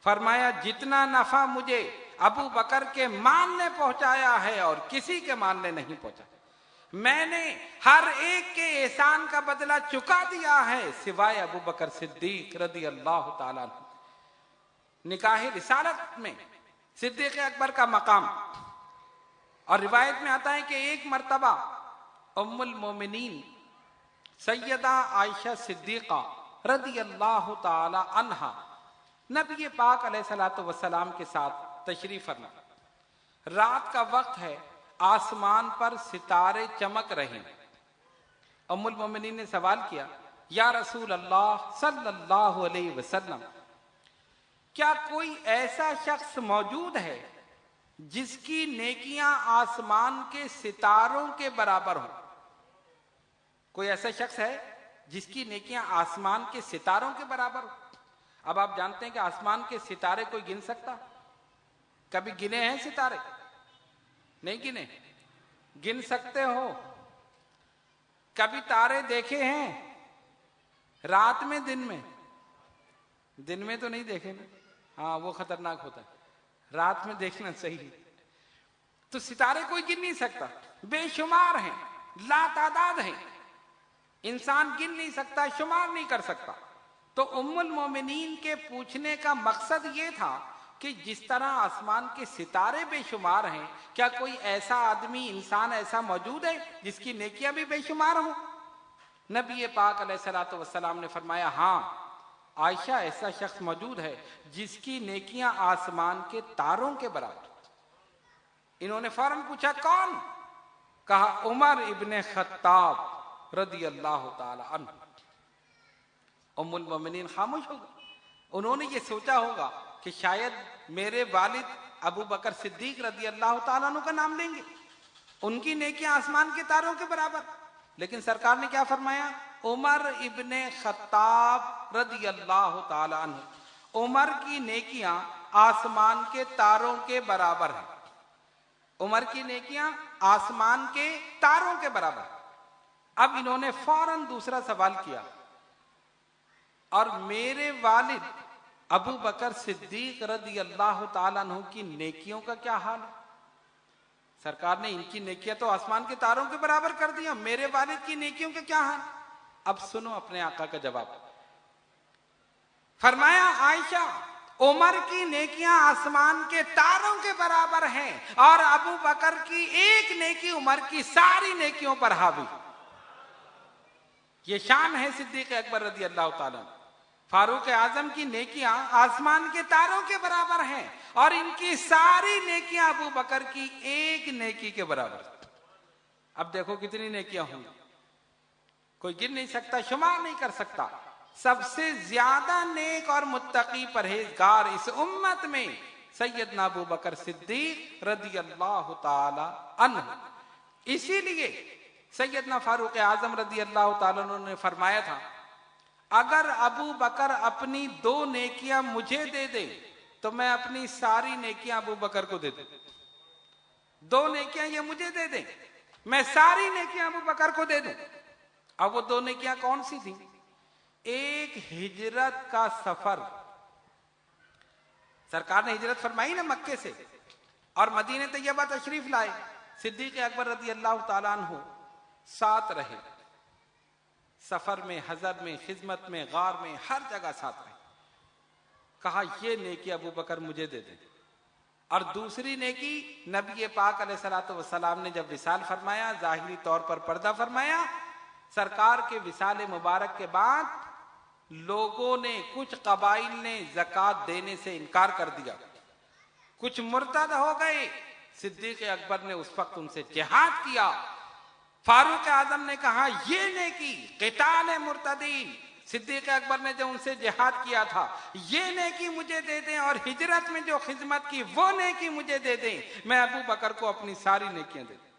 फरमाया, जितना नफा मुझे अबू बकर के मानने पहुंचाया है और किसी के मानने नहीं पहुंचा, मैंने हर एक के एहसान का बदला चुका दिया है सिवाय अबू बकर सिद्दीक रदी अल्लाह ताला। निकाह रिसालत में सिद्दीक अकबर का मकाम, और रिवायत में आता है कि एक मर्तबा उम्मुल मोमिनीन सैयदा आयशा सिद्दीका रदी अल्लाह ताला अन्हा नबी पाक अलैहिस्सलातु वस्सलाम के साथ तशरीफ फरमा। रात का वक्त है, आसमान पर सितारे चमक रहे हैं। उम्मुल मोमिनीन ने सवाल किया, या रसूल अल्लाह सल्लल्लाहु अलैहि वसल्लम, क्या कोई ऐसा शख्स मौजूद है जिसकी नेकियां आसमान के सितारों के बराबर हो? कोई ऐसा शख्स है जिसकी नेकियां आसमान के सितारों के बराबर हो? अब आप जानते हैं कि आसमान के सितारे कोई गिन सकता? कभी गिने हैं सितारे? नहीं गिने। गिन सकते हो? कभी तारे देखे हैं रात में, दिन में? दिन में तो नहीं देखे ना, हाँ वो खतरनाक होता है, रात में देखना सही है। तो सितारे कोई गिन नहीं सकता, बेशुमार हैं, लातादाद हैं। इंसान गिन नहीं सकता, शुमार नहीं कर सकता। तो उम्मुल मोमिनीन के पूछने का मकसद ये था कि जिस तरह आसमान के सितारे बेशुमार हैं, क्या कोई ऐसा आदमी, इंसान ऐसा मौजूद है जिसकी नेकियां भी बेशुमार हो? नबी पाक अलैहिस्सलातु वस्सलाम ने फरमाया, हाँ आयशा, ऐसा शख्स मौजूद है जिसकी नेकियां आसमान के तारों के बराबर। इन्होंने फौरन पूछा, कौन? कहा, उमर इब्ने खत्ताब रदी अल्लाह ताला अन्हु। उम्मुल मोमिनीन खामोश हो गए। उन्होंने ये सोचा होगा कि शायद मेरे वालिद अबू बकर सिद्दीक रदी अल्लाह ताला अन्हु का नाम लेंगे, उनकी नेकियां आसमान के तारों के बराबर। लेकिन सरकार ने क्या फरमाया? उमर इब्ने खत्ताब रदी अल्लाह ताला अन्हु। उमर की नेकियां आसमान के तारों के बराबर हैं। उमर की नेकियां आसमान के तारों के बराबर। अब इन्होंने फौरन दूसरा सवाल किया, और मेरे वालिद अबू बकर सिद्दीक रदी अल्लाह ताला अन्हु की नेकियों का क्या हाल है? सरकार ने इनकी नेकियां तो आसमान के तारों के बराबर कर दिया, मेरे वालिद की नेकियों का क्या हाल? अब सुनो अपने आका का जवाब। फरमाया, आयशा, उमर की नेकियां आसमान के तारों के बराबर हैं और अबू बकर की एक नेकी उमर की सारी नेकियों पर हावी। ये शान है सिद्दीक अकबर रदी अल्लाह ताला। फारूक आजम की नेकियां आसमान के तारों के बराबर हैं और इनकी सारी नेकियां अबू बकर की एक नेकी के बराबर। अब देखो कितनी नेकियां होंगी, कोई गिन नहीं सकता, शुमार नहीं कर सकता। सबसे ज्यादा नेक और मुत्तकी परहेजगार इस उम्मत में सैयदना अबू बकर सिद्दीक रदी अल्लाह ताला अन्हु। इसीलिए सैयदना फारूक आजम रदी अल्लाह ताला अन्हु ने फरमाया था, अगर अबू बकर अपनी 2 नेकियां मुझे दे दे तो मैं अपनी सारी नेकियां अबू बकर को दे दूं। 2 नेकियां ये मुझे दे दे, मैं सारी नेकियां अबू बकर को दे दूं। अब वो 2 नेकियां कौन सी थी? एक, हिजरत का सफर। सरकार ने हिजरत फरमाई ना मक्के से, और मदीने तैयबा तशरीफ लाए। सिद्दीक अकबर रदी अल्लाह ताला अन्हु साथ रहे, सफर में, हजर में, खिदमत में, गार में, हर जगह साथ रहे। कहा, ये नेकी अबू बकर मुझे दे दे। और दूसरी नेकी, नबी पाक अलैहिस्सलातु वस्सलाम ने जब विसाल फरमाया, जाहिरी तौर पर पर्दा फरमाया, सरकार के विसाल मुबारक के बाद लोगों ने, कुछ कबाइल ने ज़कात देने से इनकार कर दिया, कुछ मुर्तद हो गए। सिद्दीक अकबर ने उस वक्त उनसे जिहाद किया। फारूक आजम ने कहा, ये नेकी क़िताल मुर्तदीन, सिद्दीक अकबर ने जो उनसे जिहाद किया था, ये नेकी मुझे दे दें, और हिजरत में जो खिदमत की वो नेकी मुझे दे दें, मैं अबू बकर को अपनी सारी नेकियां दे दूं।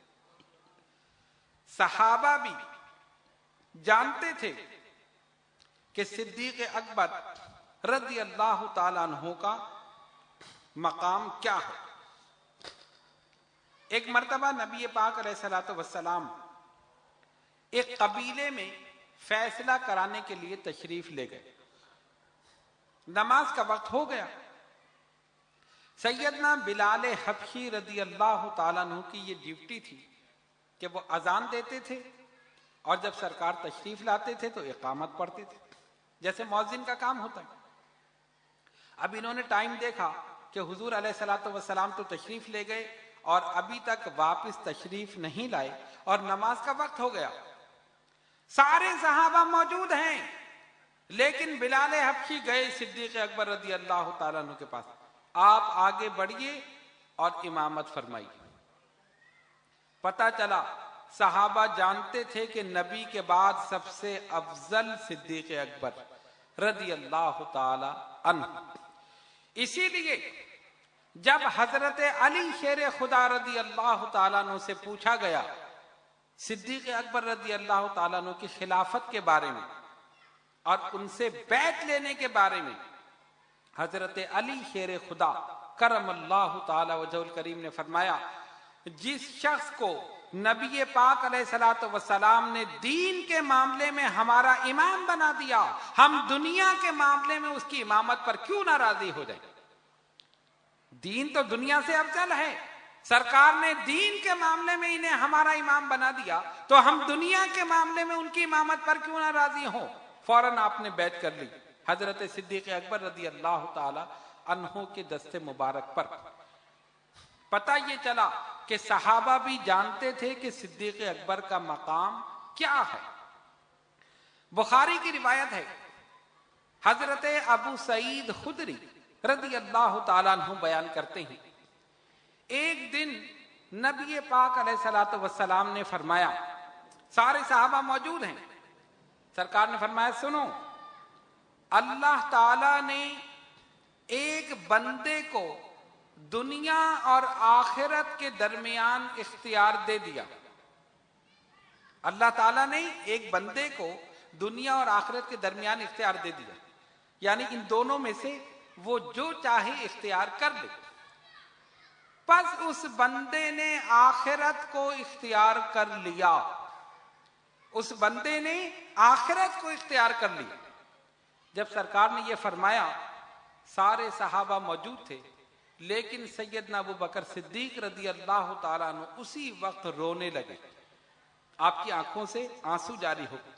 सहाबा भी जानते थे कि सिद्दीक अकबर रज़ी अल्लाह ताला अन्हु का मकाम क्या है। एक मर्तबा नबी पाक अलैहिस्सलातु वस्सलाम एक कबीले में फैसला कराने के लिए तशरीफ ले गए। नमाज का वक्त हो गया। सैयदना बिलाल हबशी रदी अल्लाह ताला अन्हु की ये ड्यूटी थी कि वो अजान देते थे, और जब सरकार तशरीफ लाते थे तो इकामत पढ़ते थे, जैसे मौज़िन का काम होता है। अब इन्होंने टाइम देखा कि हुजूर अलैहिस्सलातु वस्सलाम तो तशरीफ ले गए और अभी तक वापस तशरीफ नहीं लाए, और नमाज का वक्त हो गया। सारे सहाबा मौजूद हैं, लेकिन बिलाल हबशी गए सिद्दीक अकबर रदी अल्लाह ताला अन्हु के पास, आप आगे बढ़िए और इमामत फरमाइए। पता चला सहाबा जानते थे कि नबी के बाद सबसे अफजल सिद्दीक अकबर रदी अल्लाह ताला अन्हु। इसीलिए जब हजरत अली शेर खुदा रदी अल्लाह ताला अन्हु से पूछा गया सिद्दीक अकबर रदी अल्लाह ताला अन्हु की खिलाफत के बारे में और उनसे बैत लेने के बारे में, हजरत अली शेर खुदा करमल्लाहु ताला वजहुल करीम ने फरमाया, जिस शख्स को नबी पाक अलैहिस्सलातु वस्सलाम ने दीन के मामले में हमारा इमाम बना दिया, हम दुनिया के मामले में उसकी इमामत पर क्यों नाराजी हो जाए। दीन तो दुनिया से अफजल है, सरकार ने दीन के मामले में इन्हें हमारा इमाम बना दिया, तो हम दुनिया के मामले में उनकी इमामत पर क्यों ना राजी हो। फौरन आपने बैत कर ली हजरत सिद्दीक अकबर रदी अल्लाह ताला अन्हो के दस्ते मुबारक पर। पता ये चला कि सहाबा भी जानते थे कि सिद्दीक अकबर का मकाम क्या है। बुखारी की रिवायत है, हजरत अबू सईद खुदरी रदी अल्लाह ताला अन्हु बयान करते हैं, एक दिन नबी पाक अलैहिस्सलातु वस्सलाम ने फरमाया, सारे सहाबा मौजूद हैं, सरकार ने फरमाया सुनो, अल्लाह ताला ने एक बंदे को दुनिया और आखिरत के दरमियान इख्तियार दे दिया। अल्लाह ताला ने एक बंदे को दुनिया और आखिरत के दरमियान इख्तियार दे दिया, यानी इन दोनों में से वो जो चाहे इख्तियार कर ले। बस उस बंदे ने आखिरत को इख्तियार कर लिया, उस बंदे ने आखिरत को इख्तियार कर लिया। जब सरकार ने यह फरमाया, सारे सहाबा मौजूद थे, लेकिन सैयदना अबू बकर सिद्दीक रदी अल्लाह ताला अन्हु उसी वक्त रोने लगे, आपकी आंखों से आंसू जारी हो गए।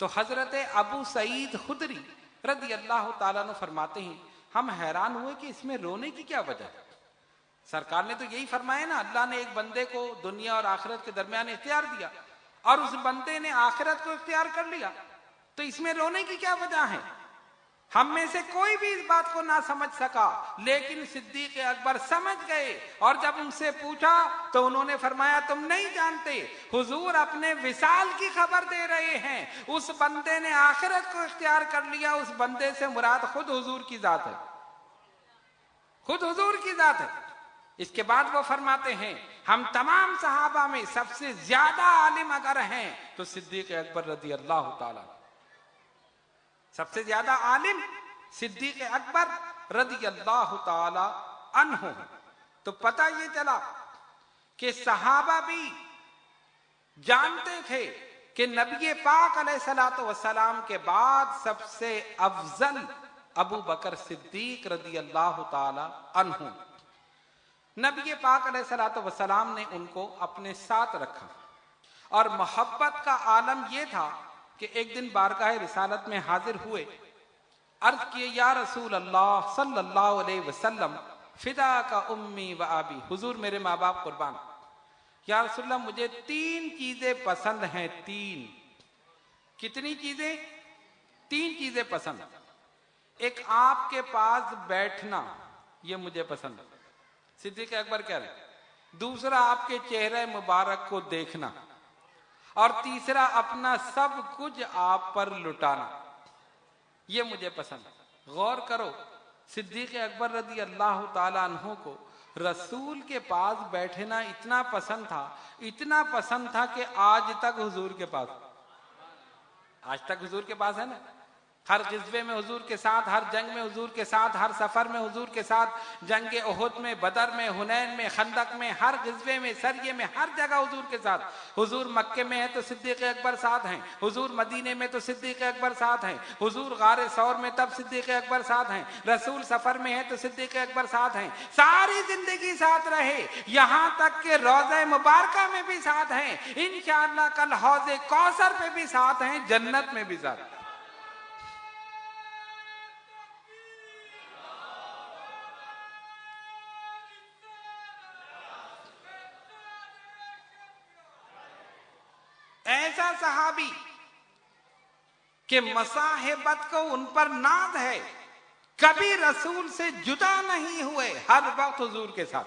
तो हजरत अबू सईद खुदरी रदी अल्लाह ताला अन्हु फरमाते हैं, हम हैरान हुए कि इसमें रोने की क्या वजह है। सरकार ने तो यही फरमाया ना, अल्लाह ने एक बंदे को दुनिया और आखिरत के दरमियान इख्तियार दिया और उस बंदे ने आखिरत को इख्तियार कर लिया, तो इसमें रोने की क्या वजह है। हम में से कोई भी इस बात को ना समझ सका, लेकिन सिद्दीक अकबर समझ गए और जब उनसे पूछा तो उन्होंने फरमाया, तुम नहीं जानते, हुजूर अपने विसाल की खबर दे रहे हैं। उस बंदे ने आखिरत को इख्तियार कर लिया, उस बंदे से मुराद खुद हुजूर की जात है, खुद हुजूर की जात है। इसके बाद वो फरमाते हैं, हम तमाम सहाबा में सबसे ज्यादा आलिम अगर हैं तो सिद्दीक अकबर रदी अल्लाह ताला, सबसे ज्यादा आलिम सिद्दीक अकबर रदी अल्लाह ताला अन्हु। तो पता ये चला कि सहाबा भी जानते थे कि नबी पाक अलैहिस्सलातु वस्सलाम के बाद सबसे अफजल अबू बकर सिद्दीक रदी अल्लाह ताला अन्हु। नबी पाक अलैहिस्सलातु वस्सलाम ने उनको अपने साथ रखा और मोहब्बत का आलम यह था कि एक दिन बारगाह रिसालत में हाजिर हुए, अर्ज किए, या रसूल अल्लाह सल्लल्लाहु अलैहि वसल्लम, फिदा का उम्मी व आबी, हुजूर मेरे माँ बाप कुर्बान। या रसूलल्लाह, मुझे 3 चीजें पसंद हैं। 3 कितनी चीजें? 3 चीजें पसंद। एक, आपके पास बैठना, ये मुझे पसंद है, सिद्दीक अकबर कह रहे। दूसरा, आपके चेहरे मुबारक को देखना, और तीसरा, अपना सब कुछ आप पर लुटाना, ये मुझे पसंद है। गौर करो, सिद्दीक अकबर रदी अल्लाह ताला अन्हु को रसूल के पास बैठना इतना पसंद था, इतना पसंद था कि आज तक हुजूर के पास, आज तक हुजूर के पास है ना। हर गिज़वे में हुजूर के साथ, हर जंग में हुजूर के साथ, हर सफर में हुजूर के साथ, जंग उहुद में, बदर में, हुनैन में, खंदक में, हर गिज़वे में, सरिये में, हर जगह हुजूर के साथ। हुजूर मक्के में है तो सिद्दीक अकबर साथ हैं, हुजूर मदीने में तो सिद्दीक अकबर साथ हैं, हुजूर गारे सौर में तब सिद्दीक अकबर साथ हैं, रसूल सफर में है तो सिद्दीक अकबर साथ हैं, सारी जिंदगी साथ रहे, यहां तक के रोज़े मुबारका में भी साथ हैं, इंशाअल्लाह कल हौज़े कौसर पे भी साथ हैं, जन्नत में भी साथ। ऐसा सहाबी कि मसाहिबत को उन पर नाज है, कभी रसूल से जुदा नहीं हुए, हर वक्त हुजूर के साथ,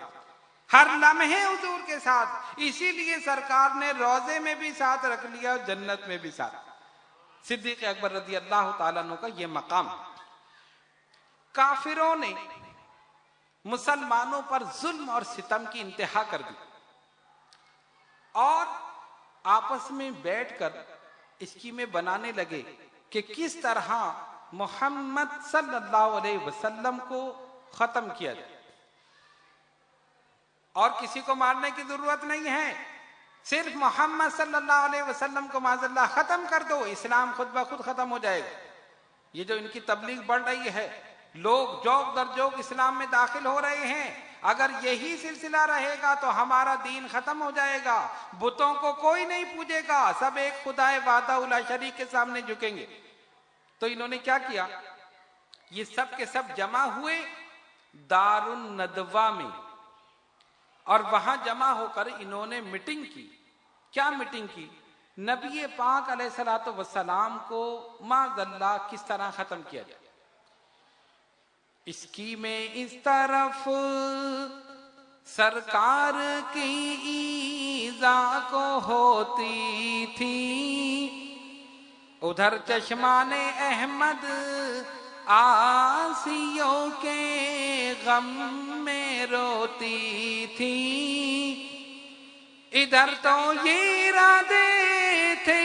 हर लम्हे हुजूर के साथ। इसीलिए सरकार ने रोजे में भी साथ रख लिया, जन्नत में भी साथ। सिद्दीक अकबर रज़ी अल्लाह ताला अन्हु का यह मकाम। काफिरों ने मुसलमानों पर जुल्म और सितम की इंतहा कर दी और आपस में बैठकर स्कीमें बनाने लगे कि किस तरह मोहम्मद सल्लल्लाहु अलैहि वसल्लम को खत्म किया जाए। और किसी को मारने की जरूरत नहीं है, सिर्फ मोहम्मद सल्लल्लाहु अलैहि वसल्लम को माज़अल्लाह खत्म कर दो, इस्लाम खुद ब खुद खत्म हो जाएगा। ये जो इनकी तबलीग बढ़ रही है लोग जोक दर जोक इस्लाम में दाखिल हो रहे हैं। अगर यही सिलसिला रहेगा तो हमारा दीन खत्म हो जाएगा, बुतों को कोई नहीं पूजेगा, सब एक खुदाए वादा उला शरीक के सामने झुकेंगे। तो इन्होंने क्या किया, ये सब के सब जमा हुए दारुन नदवा में, और वहां जमा होकर इन्होंने मीटिंग की। क्या मीटिंग की? नबी पाक अलैहिस्सलातु वस्सलाम को माज़ल्ला किस तरह खत्म किया जाए। इसकी में इस तरफ सरकार की ईज़ा को होती थी, उधर चश्माने अहमद आसियों के गम में रोती थी। इधर तो ये इरादे थे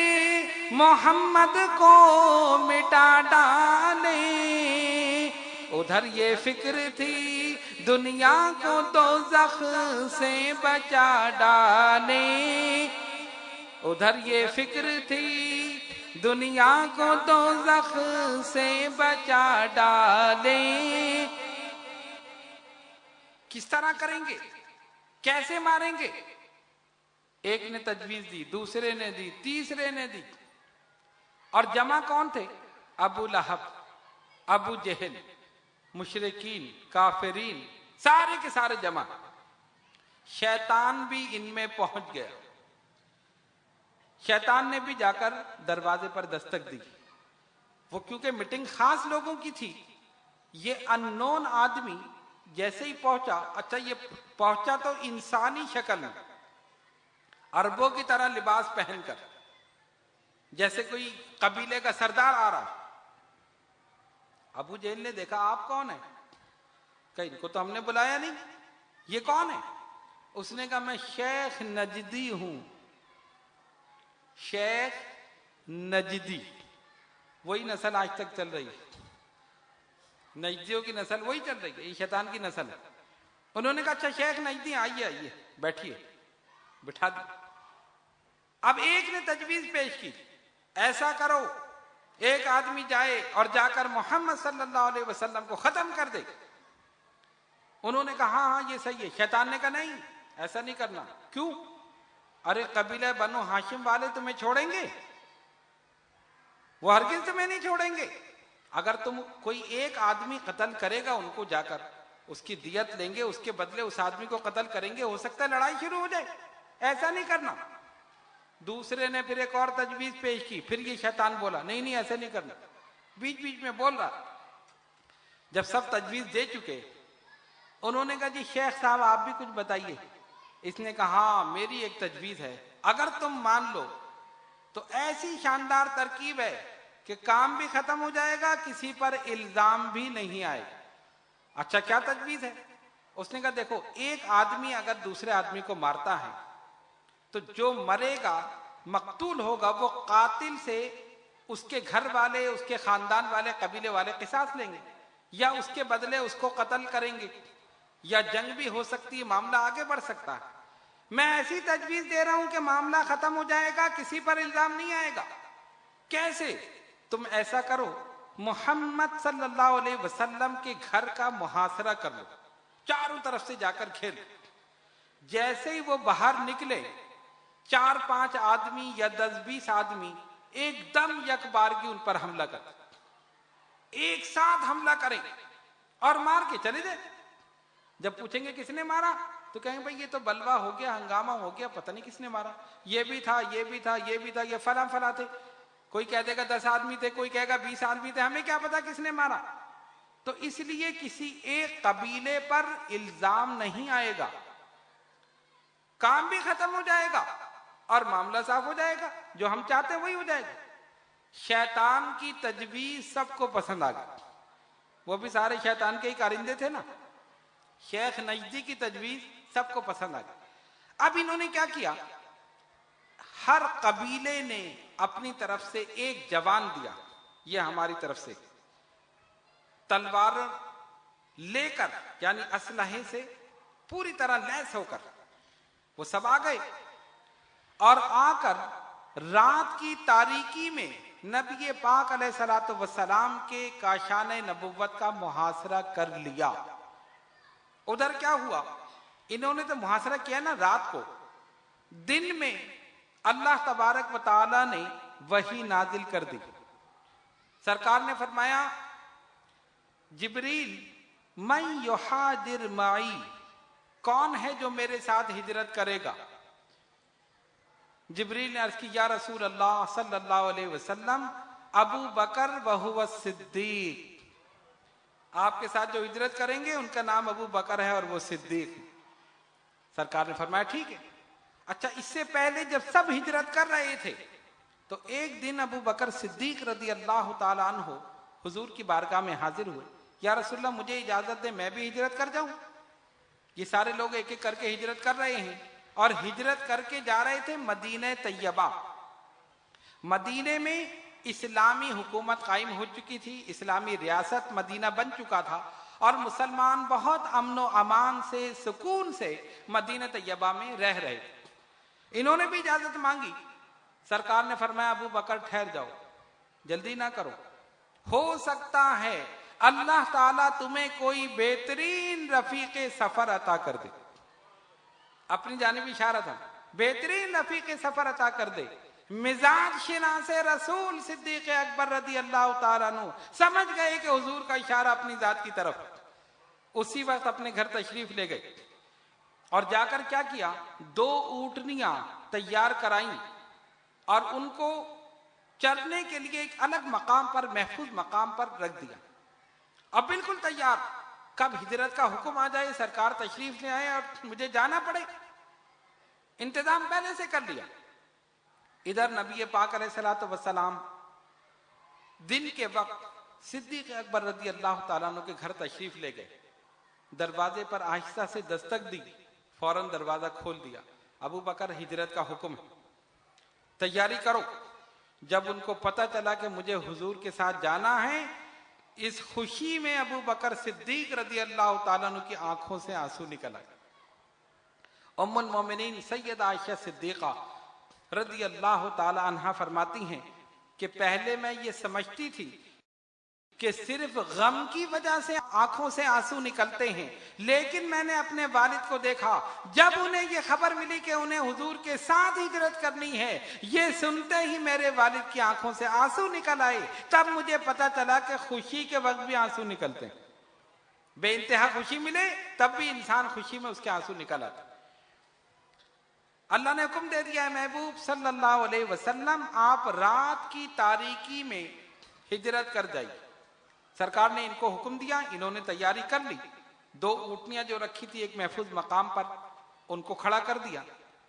मोहम्मद को मिटा डाले, उधर ये फिक्र थी दुनिया को दोज़ख से बचा डाले, उधर ये फिक्र थी दुनिया को दोज़ख से बचा डाले। किस तरह करेंगे, कैसे मारेंगे? एक ने तजवीज दी, दूसरे ने दी, तीसरे ने दी। और जमा कौन थे? अबू लहब, अबू जहल, मुशरिकीन, काफिरीन, सारे के सारे जमा। शैतान भी इनमें पहुंच गया। शैतान ने भी जाकर दरवाजे पर दस्तक दी। वो क्योंकि मीटिंग खास लोगों की थी, ये अननोन आदमी जैसे ही पहुंचा, अच्छा ये पहुंचा तो इंसानी शक्ल में, अरबों की तरह लिबास पहनकर, जैसे कोई कबीले का सरदार आ रहा। अबू जहल ने देखा, आप कौन है? कहीं इनको तो हमने बुलाया नहीं, ये कौन है? उसने कहा, मैं शेख नजदी हूं। शेख नजदी, वही नस्ल आज तक चल रही है, नजदियों की नस्ल वही चल रही है, ये शैतान की नस्ल है। उन्होंने कहा, अच्छा शेख नजदी, आइए आइए बैठिए, बिठा दो। अब एक ने तजवीज पेश की, ऐसा करो एक आदमी जाए और जाकर मोहम्मद सल्लल्लाहु अलैहि वसल्लम को खत्म कर दे। उन्होंने कहा, हाँ हाँ ये सही है। शैतान ने कहा, नहीं ऐसा नहीं करना। क्यों? अरे कबीले बनो हाशिम वाले तुम्हें छोड़ेंगे? वो हरगिज़ तुम्हें नहीं छोड़ेंगे। अगर तुम कोई एक आदमी कत्ल करेगा उनको, जाकर उसकी दियत लेंगे, उसके बदले उस आदमी को कत्ल करेंगे, हो सकता है लड़ाई शुरू हो जाए, ऐसा नहीं करना। दूसरे ने फिर एक और तजवीज पेश की, फिर ये शैतान बोला, नहीं नहीं ऐसे नहीं करना, बीच बीच में बोल रहा। जब सब तजवीज दे चुके, उन्होंने कहा, जी शेख साहब आप भी कुछ बताइए। इसने कहा, हाँ मेरी एक तजवीज है, अगर तुम मान लो तो ऐसी शानदार तरकीब है कि काम भी खत्म हो जाएगा, किसी पर इल्जाम भी नहीं आएगा। अच्छा क्या तजवीज है? उसने कहा, देखो एक आदमी अगर दूसरे आदमी को मारता है तो जो मरेगा, मकतूल होगा, वो कातिल से उसके घर वाले, उसके खानदान वाले, कबीले वाले किसास लेंगे, या उसके बदले उसको कत्ल करेंगे, या जंग भी हो सकती है, मामला आगे बढ़ सकता है। मैं ऐसी तजवीज दे रहा हूं कि मामला खत्म हो जाएगा, किसी पर इल्जाम नहीं आएगा। कैसे? तुम ऐसा करो, मोहम्मद सल्लल्लाहु अलैहि वसल्लम के घर का मुहासरा कर लो, चारों तरफ से जाकर घेर। जैसे ही वो बाहर निकले, 4-5 आदमी या 10-20 आदमी एकदम यकबारगी उन पर हमला कर, एक साथ हमला करें और मार के चले जाए। जब पूछेंगे किसने मारा, तो कहेंगे भाई ये तो बलवा हो गया, हंगामा हो गया, पता नहीं किसने मारा, ये भी था, ये भी था, ये भी था, ये फला फला थे। कोई कह देगा 10 आदमी थे, कोई कहेगा 20 आदमी थे, हमें क्या पता किसने मारा। तो इसलिए किसी एक कबीले पर इल्जाम नहीं आएगा, काम भी खत्म हो जाएगा और मामला साफ हो जाएगा, जो हम चाहते हैं वही हो जाएगा। शैतान की तजवीज सबको पसंद आ गई, वो भी सारे शैतान के ही कारिंदे थे ना। शेख नजदी की तजवीज सबको पसंद आ गई। अब इन्होंने क्या किया, हर कबीले ने अपनी तरफ से एक जवान दिया, ये हमारी तरफ से, तलवार लेकर, यानी असलहे से पूरी तरह लैस होकर वो सब आ गए और आकर रात की तारीकी में नबी पाक अलैहिस्सलातु वस्सलाम के काशान नबुव्वत का मुहासरा कर लिया। उधर क्या हुआ, इन्होंने तो मुहासरा किया ना रात को, दिन में अल्लाह तबारक व तआला ने वही नाजिल कर दी। सरकार ने फरमाया, जिब्रील मैं युहादिर माई, कौन है जो मेरे साथ हिजरत करेगा? जिब्रील ने अर्ज की, या रसूल अल्लाह सल्लल्लाहु अलैहि वसल्लम अबू बकर व हुवा सिद्दीक, आपके साथ जो हिजरत करेंगे उनका नाम अबू बकर है और वो सिद्दीक। सरकार ने फरमाया ठीक है। अच्छा, इससे पहले जब सब हिजरत कर रहे थे तो एक दिन अबू बकर सिद्दीक रदी अल्लाह ताला अन्हु हुजूर की बारगाह में हाजिर हुए, या रसूलल्लाह मुझे इजाजत दे, मैं भी हिजरत कर जाऊं। ये सारे लोग एक एक करके हिजरत कर रहे हैं और हिजरत करके जा रहे थे मदीने तैयबा। मदीने में इस्लामी हुकूमत कायम हो चुकी थी, इस्लामी रियासत मदीना बन चुका था और मुसलमान बहुत अमनो अमान से, सुकून से मदीना तैयबा में रह रहे थे। इन्होंने भी इजाजत मांगी। सरकार ने फरमाया, अबू बकर ठहर जाओ, जल्दी ना करो, हो सकता है अल्लाह ताला तुम्हें कोई बेहतरीन रफीके सफर अता कर दे। अपनी जानिब इशारा था, बेहतरीन रफीके सफर अता कर दे। मिजाज शिनासे रसूल सिद्दीक अकबर रदी अल्लाह ताला अन्हु समझ गए कि हुजूर का इशारा अपनी जात की तरफ। उसी वक्त अपने घर तशरीफ ले गए और जाकर क्या किया, 2 ऊँटनियां तैयार कराई और उनको चरने के लिए एक अलग मकाम पर, महफूज मकाम पर रख दिया। अब बिल्कुल तैयार, कब हिजरत का हुक्म आ जाए, सरकार तशरीफ ले आए और मुझे जाना पड़े, इंतजाम पहले से कर लिया। इधर नबी पाक अलैहिस्सलातु वस्सलाम दिन के वक्त सिद्दीक अकबर रदी अल्लाह ताला अन्हु के घर तशरीफ ले गए। दरवाजे पर आहिस्ता से दस्तक दी, फौरन दरवाजा खोल दिया। अबू बकर हिजरत का हुक्म है, तैयारी करो। जब उनको पता चला कि मुझे हुजूर के साथ जाना है, इस खुशी में अबू बकर सिद्दीक रदी अल्लाह ताला अन्हु की आंखों से आंसू निकल आए। उम्मुल मोमिनीन सैयदा आयशा सिद्दीका रदी अल्लाह ताला अन्हा फरमाती हैं कि पहले मैं ये समझती थी कि सिर्फ गम की वजह से आंखों से आंसू निकलते हैं, लेकिन मैंने अपने वालिद को देखा, जब उन्हें ये खबर मिली कि उन्हें हुजूर के साथ हिजरत करनी है, ये सुनते ही मेरे वालिद की आंखों से आंसू निकल आए। तब मुझे पता चला कि खुशी के वक्त भी आंसू निकलते हैं, बेइंतहा खुशी मिले तब भी इंसान खुशी में उसके आंसू निकल आते। अल्लाह ने हुक्म दे दिया है, महबूब सल्लल्लाहु अलैहि वसल्लम आप रात की तारीकी में हिजरत कर जाइए। सरकार ने इनको हुक्म दिया, इन्होंने तैयारी कर ली। 2 ऊँटनियां जो रखी थी एक महफूज मकाम पर, उनको खड़ा कर दिया।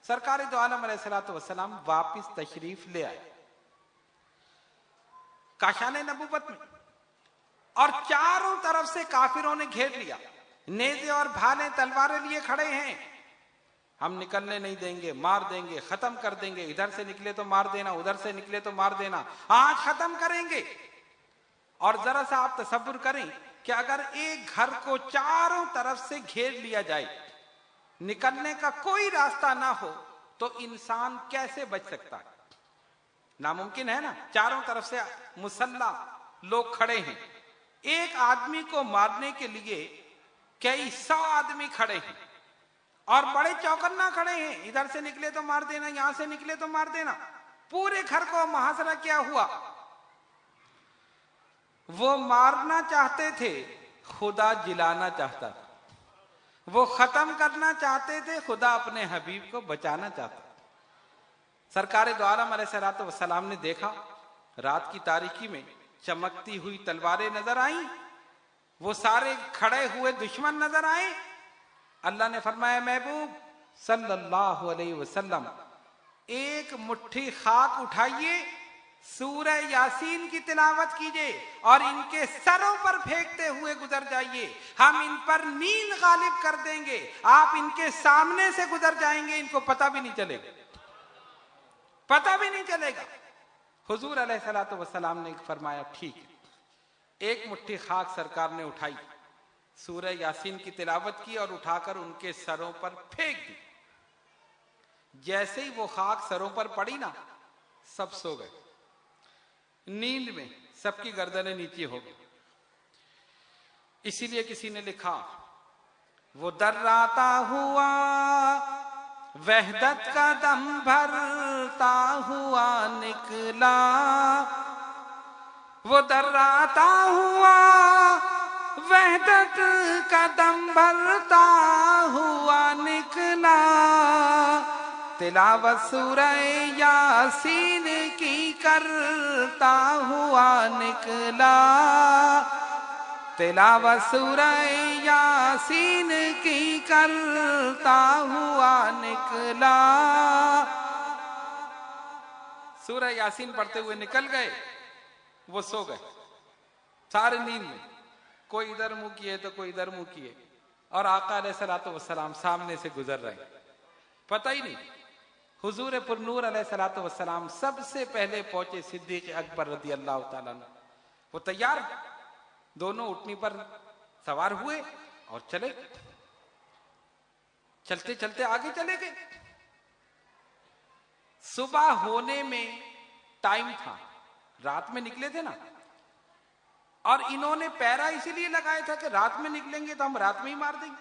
सरकार दो आलम अलैहिस्सलातु वस्सलाम वापिस तशरीफ ले आए काशान नबुव्वत में, और चारों तरफ से काफिरों ने घेर लिया। नेज़े और भाले तलवारें लिए खड़े हैं, हम निकलने नहीं देंगे, मार देंगे, खत्म कर देंगे, इधर से निकले तो मार देना, उधर से निकले तो मार देना, आज खत्म करेंगे। और जरा सा आप तसव्वुर करें कि अगर एक घर को चारों तरफ से घेर लिया जाए, निकलने का कोई रास्ता ना हो, तो इंसान कैसे बच सकता है? नामुमकिन है ना। चारों तरफ से मुसल्लह लोग खड़े हैं, एक आदमी को मारने के लिए कई 100 आदमी खड़े हैं और बड़े चौकन्ना खड़े हैं, इधर से निकले तो मार देना, यहां से निकले तो मार देना। पूरे घर को मुहासरा क्या हुआ, वो मारना चाहते थे, खुदा जिलाना चाहता था। वो खत्म करना चाहते थे, खुदा अपने हबीब को बचाना चाहता। सरकार दो आलम अलैहिस्सलातु वस्सलाम ने देखा, रात की तारीकी में चमकती हुई तलवारें नजर आई, वो सारे खड़े हुए दुश्मन नजर आए। अल्लाह ने फरमाया, महबूब सल्लल्लाहु अलैहि वसल्लम एक मुट्ठी खाक उठाइए, सूरह यासीन की तिलावत कीजिए और इनके सरों पर फेंकते हुए गुजर जाइए। हम इन पर नींद गालिब कर देंगे, आप इनके सामने से गुजर जाएंगे, इनको पता भी नहीं चलेगा, पता भी नहीं चलेगा। हुजूर अलैहिस्सलातु वस्सलाम ने फरमाया ठीक है। एक मुट्ठी खाक सरकार ने उठाई, सूरह यासीन की तिलावत की और उठाकर उनके सरों पर फेंक दी। जैसे ही वो खाक सरों पर पड़ी ना, सब सो गए। नींद में सबकी गर्दनें नीचे हो गई। इसीलिए किसी ने लिखा, वो दर्राता हुआ वहदत का दम भरता हुआ निकला, वो दर्राता हुआ वहदत का दम भरता हुआ निकला, तिलावत सूरह यासीन की करता हुआ निकला, तिलावत सूरह यासीन की करता हुआ निकला। सूरह यासीन पढ़ते हुए निकल गए, वो सो गए सारे नींद में, कोई इधर मुंह किए तो कोई इधर मुंह किए, और आका अलैहिस्सलातु वस्सलाम सामने से गुजर रहे, पता ही नहीं। हुजूर पुरनूर अलैहिस्सलातु वस्सलाम सबसे पहले पहुंचे सिद्दीक अकबर रज़ी अल्लाह ताला अन्हु। वो तैयार, दोनों उठनी पर सवार हुए और चले, चलते चलते आगे चले गए। सुबह होने में टाइम था, रात में निकले थे ना, और इन्होंने पैरा इसीलिए लगाया था कि रात में निकलेंगे तो हम रात में ही मार देंगे,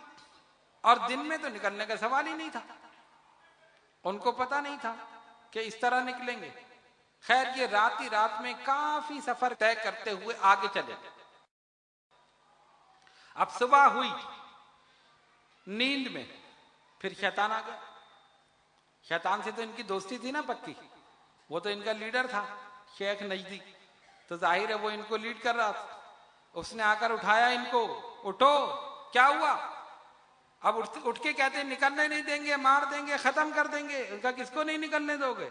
और दिन में तो निकलने का सवाल ही नहीं था। उनको पता नहीं था कि इस तरह निकलेंगे। खैर, ये रात ही रात में काफी सफर तय करते हुए आगे चले। अब सुबह हुई, नींद में फिर शैतान आ गया। शैतान से तो इनकी दोस्ती थी ना पक्की, वो तो इनका लीडर था शेख नजदी, तो जाहिर है वो इनको लीड कर रहा था। उसने आकर उठाया इनको, उठो, क्या हुआ? अब उठ के कहते निकलने नहीं देंगे, मार देंगे, खत्म कर देंगे। उनका किसको नहीं निकलने दोगे?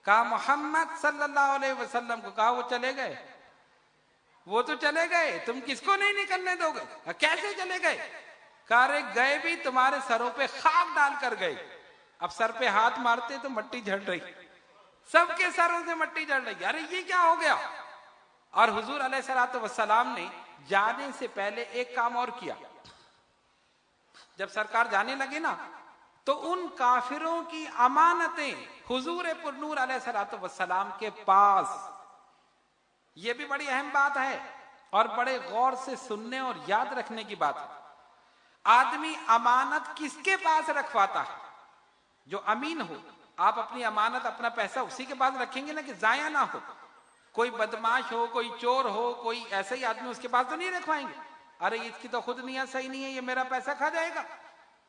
कहा मोहम्मद सल्लल्लाहु अलैहि वसल्लम को। कहा वो चले गए, वो तो चले गए, तुम किसको नहीं निकलने दोगे? कैसे चले गए? कहा रे गए भी तुम्हारे सरों पे खाक डाल कर गए। अब सर पे हाथ मारते तो मट्टी झड़ रही, सबके सरों से मट्टी झड़ रही। अरे ये क्या हो गया? और हुजूर अलैहिस्सलातु वस्सलाम ने जाने से पहले एक काम और किया। जब सरकार जाने लगे ना, तो उन काफिरों की अमानतें हुजूर पुरनूर अलैहिस्सलातु वस्सलाम के पास, यह भी बड़ी अहम बात है और बड़े गौर से सुनने और याद रखने की बात है। आदमी अमानत किसके पास रखवाता है? जो अमीन हो। आप अपनी अमानत, अपना पैसा उसी के पास रखेंगे ना कि जाया ना हो। कोई बदमाश हो, कोई चोर हो, कोई ऐसा ही आदमी उसके पास तो नहीं रखवाएंगे। अरे इसकी तो खुद नीयत सही नहीं है, ये मेरा पैसा खा जाएगा।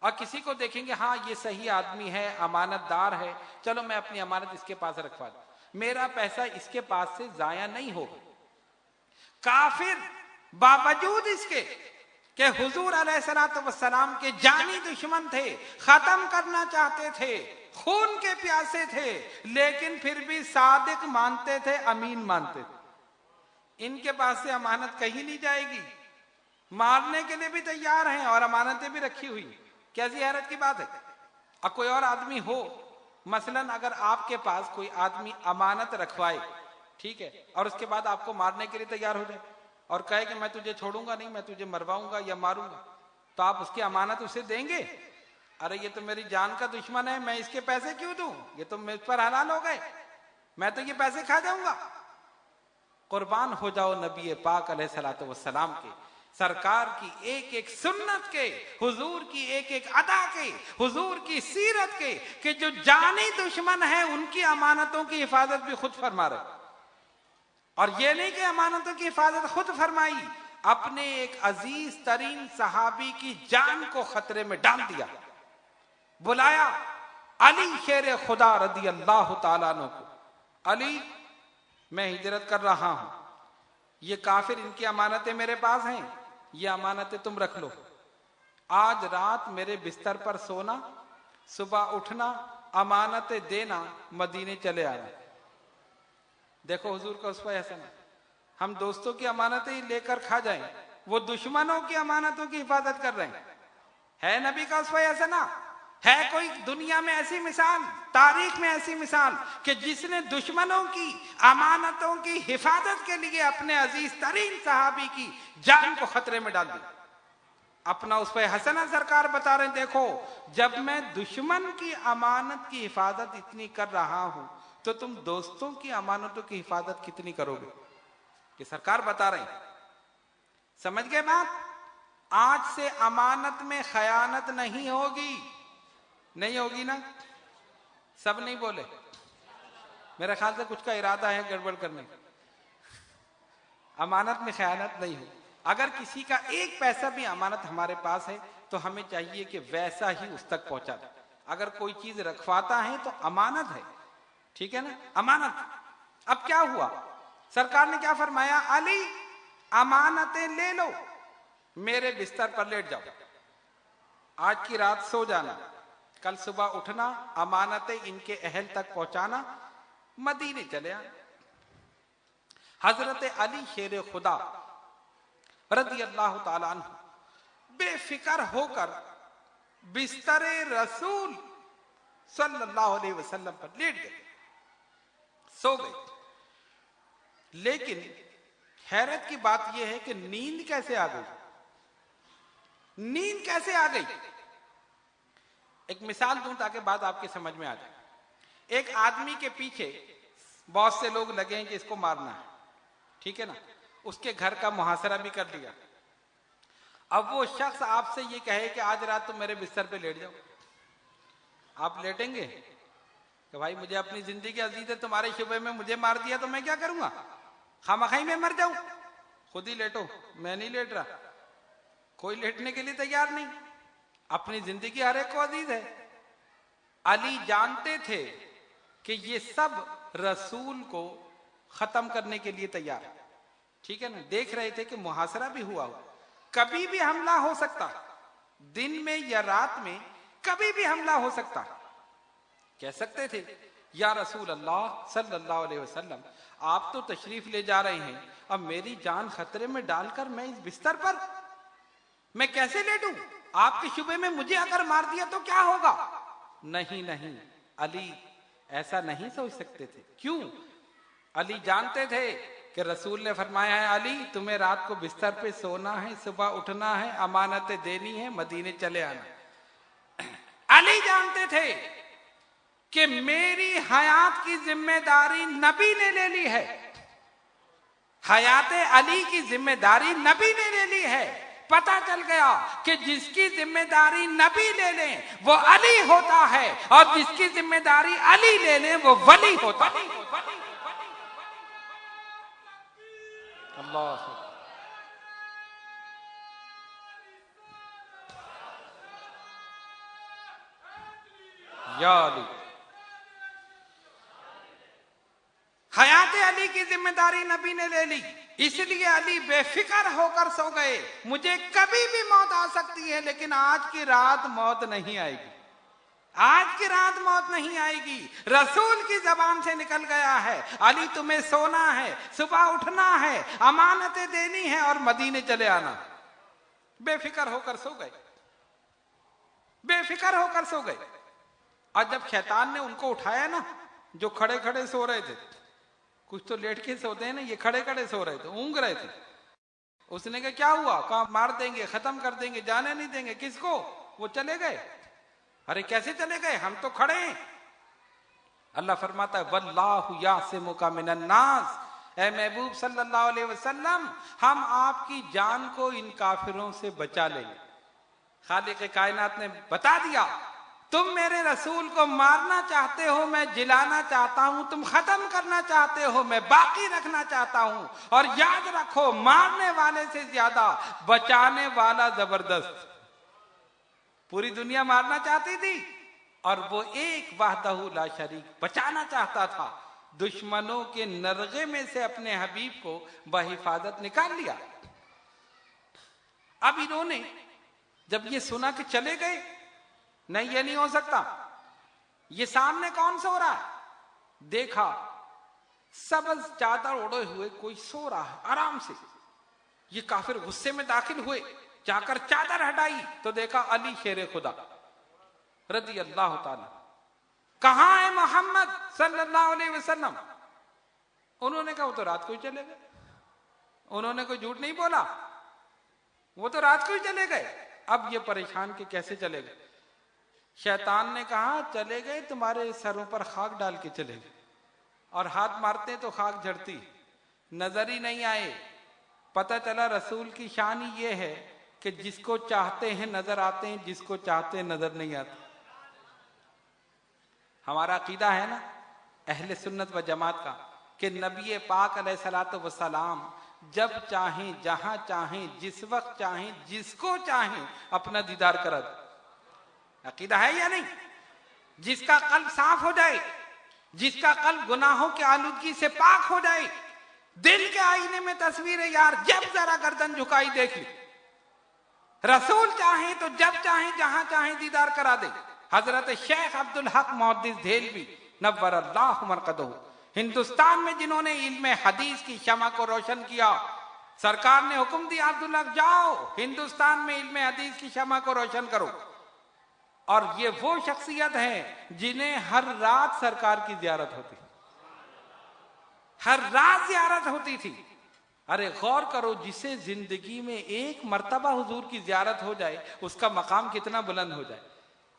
और किसी को देखेंगे, हाँ ये सही आदमी है, अमानतदार है, चलो मैं अपनी अमानत इसके पास रखवा दूं, मेरा पैसा इसके पास से जाया नहीं होगा। काफिर बावजूद इसके कि हुजूर अलैहिस्सलातु वस्सलाम के जानी दुश्मन थे, खत्म करना चाहते थे, खून के प्यासे थे, लेकिन फिर भी सादिक मानते थे, अमीन मानते थे। इनके पास से अमानत कहीं नहीं जाएगी, मारने के लिए भी तैयार हैं और अमानतें भी रखी हुई। कैसी हैरत की बात है। अब कोई और आदमी हो, मसलन अगर आपके पास कोई आदमी अमानत रखवाए, ठीक है, और उसके बाद आपको मारने के लिए तैयार हो जाए और कहे कि मैं तुझे छोड़ूंगा नहीं, मैं तुझे मरवाऊंगा या मारूंगा, तो आप उसकी अमानत उसे देंगे? अरे ये तो मेरी जान का दुश्मन है, मैं इसके पैसे क्यों दूं? ये तो मुझ पर हलाल हो गए, मैं तो ये पैसे खा जाऊंगा। कुर्बान हो जाओ नबी पाक अलैहिस्सलातु वस्सलाम के, सरकार की एक एक सुन्नत के, हुजूर की एक एक अदा के, हुजूर की सीरत के, कि जो जानी दुश्मन है उनकी अमानतों की हिफाजत भी खुद फरमा रहे। और ये नहीं कि अमानतों की हिफाजत खुद फरमाई, अपने एक अजीज तरीन सहाबी की जान को खतरे में डाल दिया। बुलाया अली शेर खुदा रदी अल्लाह ताला अन्हु को, अली मैं हिजरत कर रहा हूं, ये काफिर, इनकी अमानतें मेरे पास हैं, ये अमानतें तुम रख लो। आज रात मेरे बिस्तर पर सोना, सुबह उठना, अमानतें देना, मदीने चले आना। देखो हुजूर का उस पर एहसान है। हम दोस्तों की अमानतें ही लेकर खा जाएं, वो दुश्मनों की अमानतों की हिफाजत कर रहे हैं। है नबी का उस पर एहसान? है कोई दुनिया में ऐसी मिसाल, तारीख में ऐसी मिसाल कि जिसने दुश्मनों की अमानतों की हिफाजत के लिए अपने अजीज तरीन सहाबी की जान को खतरे में डाल दिया? अपना उस पर हसना सरकार बता रहे, देखो जब मैं दुश्मन की अमानत की हिफाजत इतनी कर रहा हूं, तो तुम दोस्तों की अमानतों की हिफाजत कितनी करोगे? कि सरकार बता रही, समझ गए बात? आज से अमानत में खयानत नहीं होगी। नहीं होगी ना? सब नहीं बोले, मेरा ख्याल से कुछ का इरादा है गड़बड़ करने का। अमानत में खयानत नहीं हो। अगर किसी का एक पैसा भी अमानत हमारे पास है तो हमें चाहिए कि वैसा ही उस तक पहुंचा दे। अगर कोई चीज रखवाता है तो अमानत है, ठीक है ना? अमानत। अब क्या हुआ, सरकार ने क्या फरमाया? अली अमानतें ले लो, मेरे बिस्तर पर लेट जाओ, आज की रात सो जाना, कल सुबह उठना, अमानतें इनके अहल तक पहुंचाना, मदीने चले आना। हजरत अली शेर खुदा रज़ी अल्लाह ताला अन्हु बेफिक्र होकर बिस्तरे रसूल सल्लल्लाहु अलैहि वसल्लम पर लेट गए, सो गए। लेकिन हैरत की बात यह है कि नींद कैसे आ गई? नींद कैसे आ गई? एक मिसाल दूं ताकि बात आपके समझ में आ जाए। एक आदमी के पीछे बहुत से लोग लगे हैं कि इसको मारना है, ठीक है ना? उसके घर का मुहासरा भी कर लिया। अब वो शख्स आपसे ये कहे कि आज रात तुम मेरे बिस्तर पे लेट जाओ, आप लेटेंगे? कि भाई मुझे अपनी जिंदगी अजीज है, तुम्हारे शुबे में मुझे मार दिया तो मैं क्या करूंगा? खामखाई में मर जाऊं? खुद ही लेटो, मैं नहीं लेट रहा। कोई लेटने के लिए तैयार नहीं, अपनी जिंदगी हर एक को अजीज है। अली जानते थे कि ये सब रसूल को खत्म करने के लिए तैयार है, ठीक है ना? देख रहे थे कि मुहासरा भी हुआ हो, कभी भी हमला हो सकता, दिन में या रात में कभी भी हमला हो सकता। कह सकते थे या रसूल अल्लाह सल्लल्लाहु अलैहि वसल्लम, आप तो तशरीफ ले जा रहे हैं, अब मेरी जान खतरे में डालकर मैं इस बिस्तर पर मैं कैसे लेटूं? आपके शुबे में मुझे अगर मार दिया तो क्या होगा? नहीं नहीं, अली ऐसा नहीं सोच सकते थे। क्यों? अली जानते थे कि रसूल ने फरमाया है, अली तुम्हें रात को बिस्तर पे सोना है, सुबह उठना है, अमानतें देनी है, मदीने चले आना। अली जानते थे कि मेरी हयात की जिम्मेदारी नबी ने ले ली है, हयात अली की जिम्मेदारी नबी ने ले ली है। पता चल गया कि जिसकी जिम्मेदारी नबी ले लें वो अली होता है, और जिसकी जिम्मेदारी अली ले लें वो वली होता है। अल्लाह या अली। हयात अली की जिम्मेदारी नबी ने ले ली, इसलिए अली बेफिक्र होकर सो गए। मुझे कभी भी मौत आ सकती है, लेकिन आज की रात मौत नहीं आएगी, आज की रात मौत नहीं आएगी। रसूल की जबान से निकल गया है, अली तुम्हें सोना है, सुबह उठना है, अमानतें देनी है और मदीने चले आना। बेफिक्र होकर सो गए, बेफिक्र होकर सो गए। और जब शैतान ने उनको उठाया ना, जो खड़े खड़े सो रहे थे, कुछ तो लेट के सोते हैं ना, ये खड़े खड़े सो रहे थे, ऊँग रहे थे। उसने कहा क्या हुआ? कहा मार देंगे, खत्म कर देंगे, जाने नहीं देंगे। किसको? वो चले गए। अरे कैसे चले गए? हम तो खड़े हैं। अल्लाह फरमाता है वल्लाहु यासिमुका मिनन नास, ऐ महबूब सल्लल्लाहु अलैहि वसल्लम, हम आपकी जान को इन काफिरों से बचा लेंगे। खालिक कायनात ने बता दिया, तुम मेरे रसूल को मारना चाहते हो, मैं जिलाना चाहता हूं, तुम खत्म करना चाहते हो, मैं बाकी रखना चाहता हूं। और याद रखो, मारने वाले से ज्यादा बचाने वाला जबरदस्त। पूरी दुनिया मारना चाहती थी और वो एक वाहदहू ला शरीक बचाना चाहता था। दुश्मनों के नरगे में से अपने हबीब को बहिफाजत निकाल लिया। अब इन्होंने जब ये सुना कि चले गए, नहीं ये नहीं हो सकता, ये सामने कौन सो रहा है? देखा सबज चादर ओढ़े हुए कोई सो रहा है आराम से। ये काफिर गुस्से में दाखिल हुए, जाकर चादर हटाई तो देखा अली शेर खुदा रज़ी अल्लाह ताला। कहां है मोहम्मद सल्लल्लाहु अलैहि वसल्लम? उन्होंने कहा वो तो रात को ही चले गए। उन्होंने कोई झूठ नहीं बोला, वो तो रात को ही चले गए। अब ये परेशान कि कैसे चले गए? शैतान ने कहा चले गए, तुम्हारे सरों पर खाक डाल के चले गए। और हाथ मारते तो खाक झड़ती, नजर ही नहीं आए। पता चला रसूल की शान ही ये है कि जिसको चाहते हैं नजर आते हैं, जिसको चाहते हैं नजर नहीं आते। हमारा अकीदा है ना अहले सुन्नत व जमात का कि नबी पाक अलैहिस्सलातु वस्सलाम जब चाहें, जहां चाहें, जिस वक्त चाहें, जिसको चाहें अपना दीदार करा दे। अकीदा है या नहीं? जिसका कल्ब साफ हो जाए, जिसका कल्ब गुनाहों के आलूदगी से पाक हो जाए, दिल के आईने में तस्वीर है यार, जब जरा गर्दन झुकाई देख ली। रसूल चाहे तो जब चाहे जहां चाहे दीदार करा दे। हजरत शेख अब्दुल हक मुहद्दिस देहलवी नव्वरल्लाहु मरकदहू, हिंदुस्तान में जिन्होंने इल्म हदीस की शमा को रोशन किया, सरकार ने हुक्म दिया अब्दुल्ला जाओ हिंदुस्तान में इल्म हदीस की शमा को रोशन करो। और ये वो शख्सियत है जिन्हें हर रात सरकार की जियारत होती, हर रात जियारत होती थी। अरे गौर करो, जिसे जिंदगी में एक मर्तबा हुजूर की जियारत हो जाए उसका मकाम कितना बुलंद हो जाए,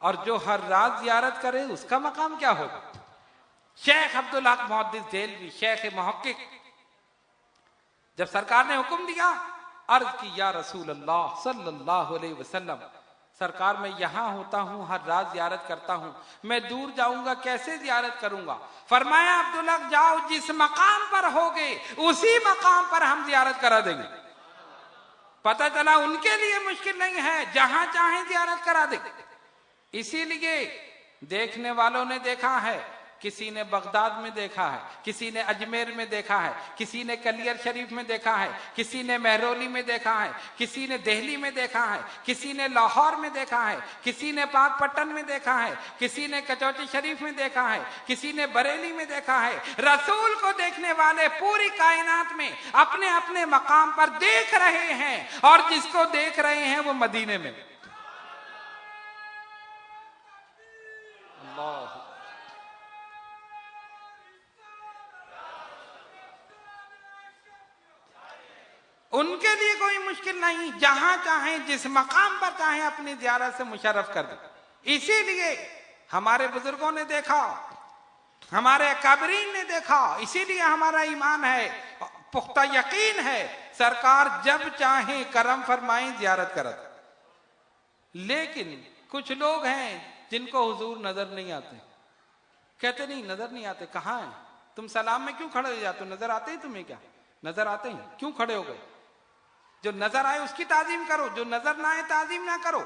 और जो हर रात जियारत करे उसका मकाम क्या होगा। शेख अब्दुल हक मुहद्दिस देहलवी शेख मुहक्किक, जब सरकार ने हुक्म दिया, अर्ज की या रसूल अल्लाह सल्लल्लाहु अलैहि वसल्लम, सरकार मैं यहां होता हूं, हर रात जियारत करता हूं, मैं दूर जाऊंगा कैसे जियारत करूंगा। फरमाया अब्दुल्ला जाओ, जिस मकाम पर होगे उसी मकाम पर हम जियारत करा देंगे। पता चला उनके लिए मुश्किल नहीं है, जहां चाहे जियारत करा दे। इसीलिए देखने वालों ने देखा है, किसी ने बगदाद में देखा है, किसी ने अजमेर में देखा है, किसी ने कलियर शरीफ में देखा है, किसी ने महरौली में देखा है, किसी ने दिल्ली में देखा है, किसी ने लाहौर में देखा है, किसी ने पाकपट्टन में देखा है, किसी ने कचौटी शरीफ में देखा है, किसी ने बरेली में देखा है। रसूल को देखने वाले पूरी कायनात में अपने अपने मकाम पर देख रहे हैं, और जिसको देख रहे हैं वो मदीने में। अल्लाह, उनके लिए कोई मुश्किल नहीं, जहां चाहे जिस मकाम पर चाहे अपनी ज़ियारत से मुशर्रफ कर दे। इसीलिए हमारे बुजुर्गों ने देखा, हमारे अकाबरीन ने देखा, इसीलिए हमारा ईमान है, पुख्ता यकीन है, सरकार जब चाहे करम फरमाए ज़ियारत कर दे। लेकिन कुछ लोग हैं जिनको हुजूर नजर नहीं आते, कहते नहीं नजर नहीं आते, कहाँ है तुम, सलाम में क्यों खड़े हो जाते हो, नजर आते हैं तुम्हें क्या, नजर आते हैं क्यों खड़े हो गए। जो नजर आए उसकी ताजीम करो, जो नजर ना आए ताजीम ना करो।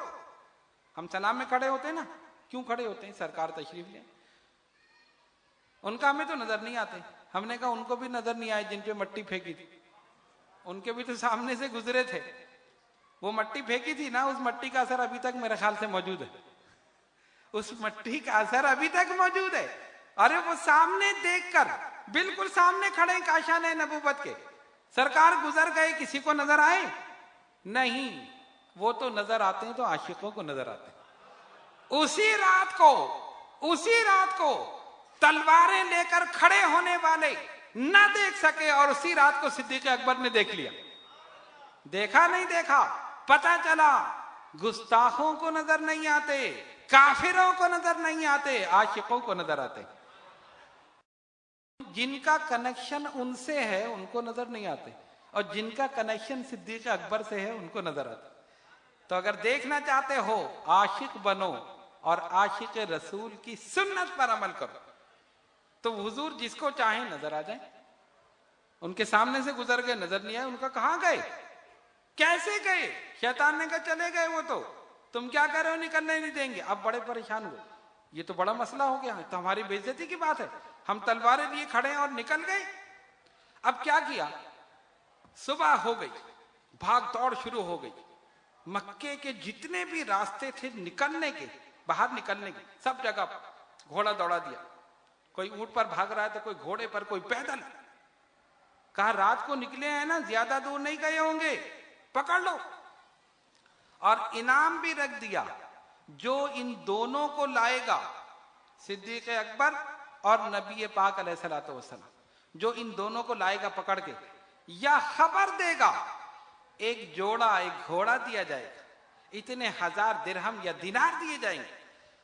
हम सलाम में खड़े होते हैं ना, क्यों खड़े होते हैं, सरकार तशरीफ ले, उनका हमें तो नजर नहीं आते। हमने कहा उनको भी नजर नहीं आए जिन पे मट्टी फेंकी थी, उनके भी तो सामने से गुजरे थे, वो मट्टी फेंकी थी ना, उस मट्टी का असर अभी तक मेरे ख्याल से मौजूद है, उस मट्टी का असर अभी तक मौजूद है। अरे वो सामने देखकर, बिल्कुल सामने खड़े काशान नबूवत के, सरकार गुजर गए, किसी को नजर आए नहीं, वो तो नजर आते हैं तो आशिकों को नजर आते हैं। उसी रात को तलवारें लेकर खड़े होने वाले न देख सके, और उसी रात को सिद्दीक अकबर ने देख लिया। देखा नहीं देखा, पता चला गुस्ताखों को नजर नहीं आते, काफिरों को नजर नहीं आते, आशिकों को नजर आते। जिनका कनेक्शन उनसे है उनको नजर नहीं आते, और जिनका कनेक्शन सिद्दीक अकबर से है उनको नजर आते। तो अगर देखना चाहते हो आशिक बनो और आशिक रसूल की सुन्नत पर अमल करो, तो हुजूर जिसको चाहे नजर आ जाए। उनके सामने से गुजर गए, नजर नहीं आए, उनका कहां गए, कैसे गए, शैतान ने कहा चले गए, वो तो तुम क्या कर रहे हो, निकलने नहीं देंगे। अब बड़े परेशान हुए, ये तो बड़ा मसला हो गया, तो हमारी बेइज्जती की बात है, हम तलवारें लिए खड़े हैं और निकल गए। अब क्या किया, सुबह हो गई, भाग दौड़ शुरू हो गई, मक्के के जितने भी रास्ते थे निकलने के, बाहर निकलने के, सब जगह घोड़ा दौड़ा दिया। कोई ऊंट पर भाग रहा है तो कोई घोड़े पर, कोई पैदल। कहा रात को निकले हैं ना, ज्यादा दूर नहीं गए होंगे, पकड़ लो। और इनाम भी रख दिया, जो इन दोनों को लाएगा, सिद्दीक अकबर और नबी पाक अलैहिस्सलातु वस्सलाम, जो इन दोनों को लाएगा पकड़ के, या खबर देगा, एक जोड़ा, एक घोड़ा दिया जाएगा, इतने 1000 दिरहम या दिनार दिए जाएंगे।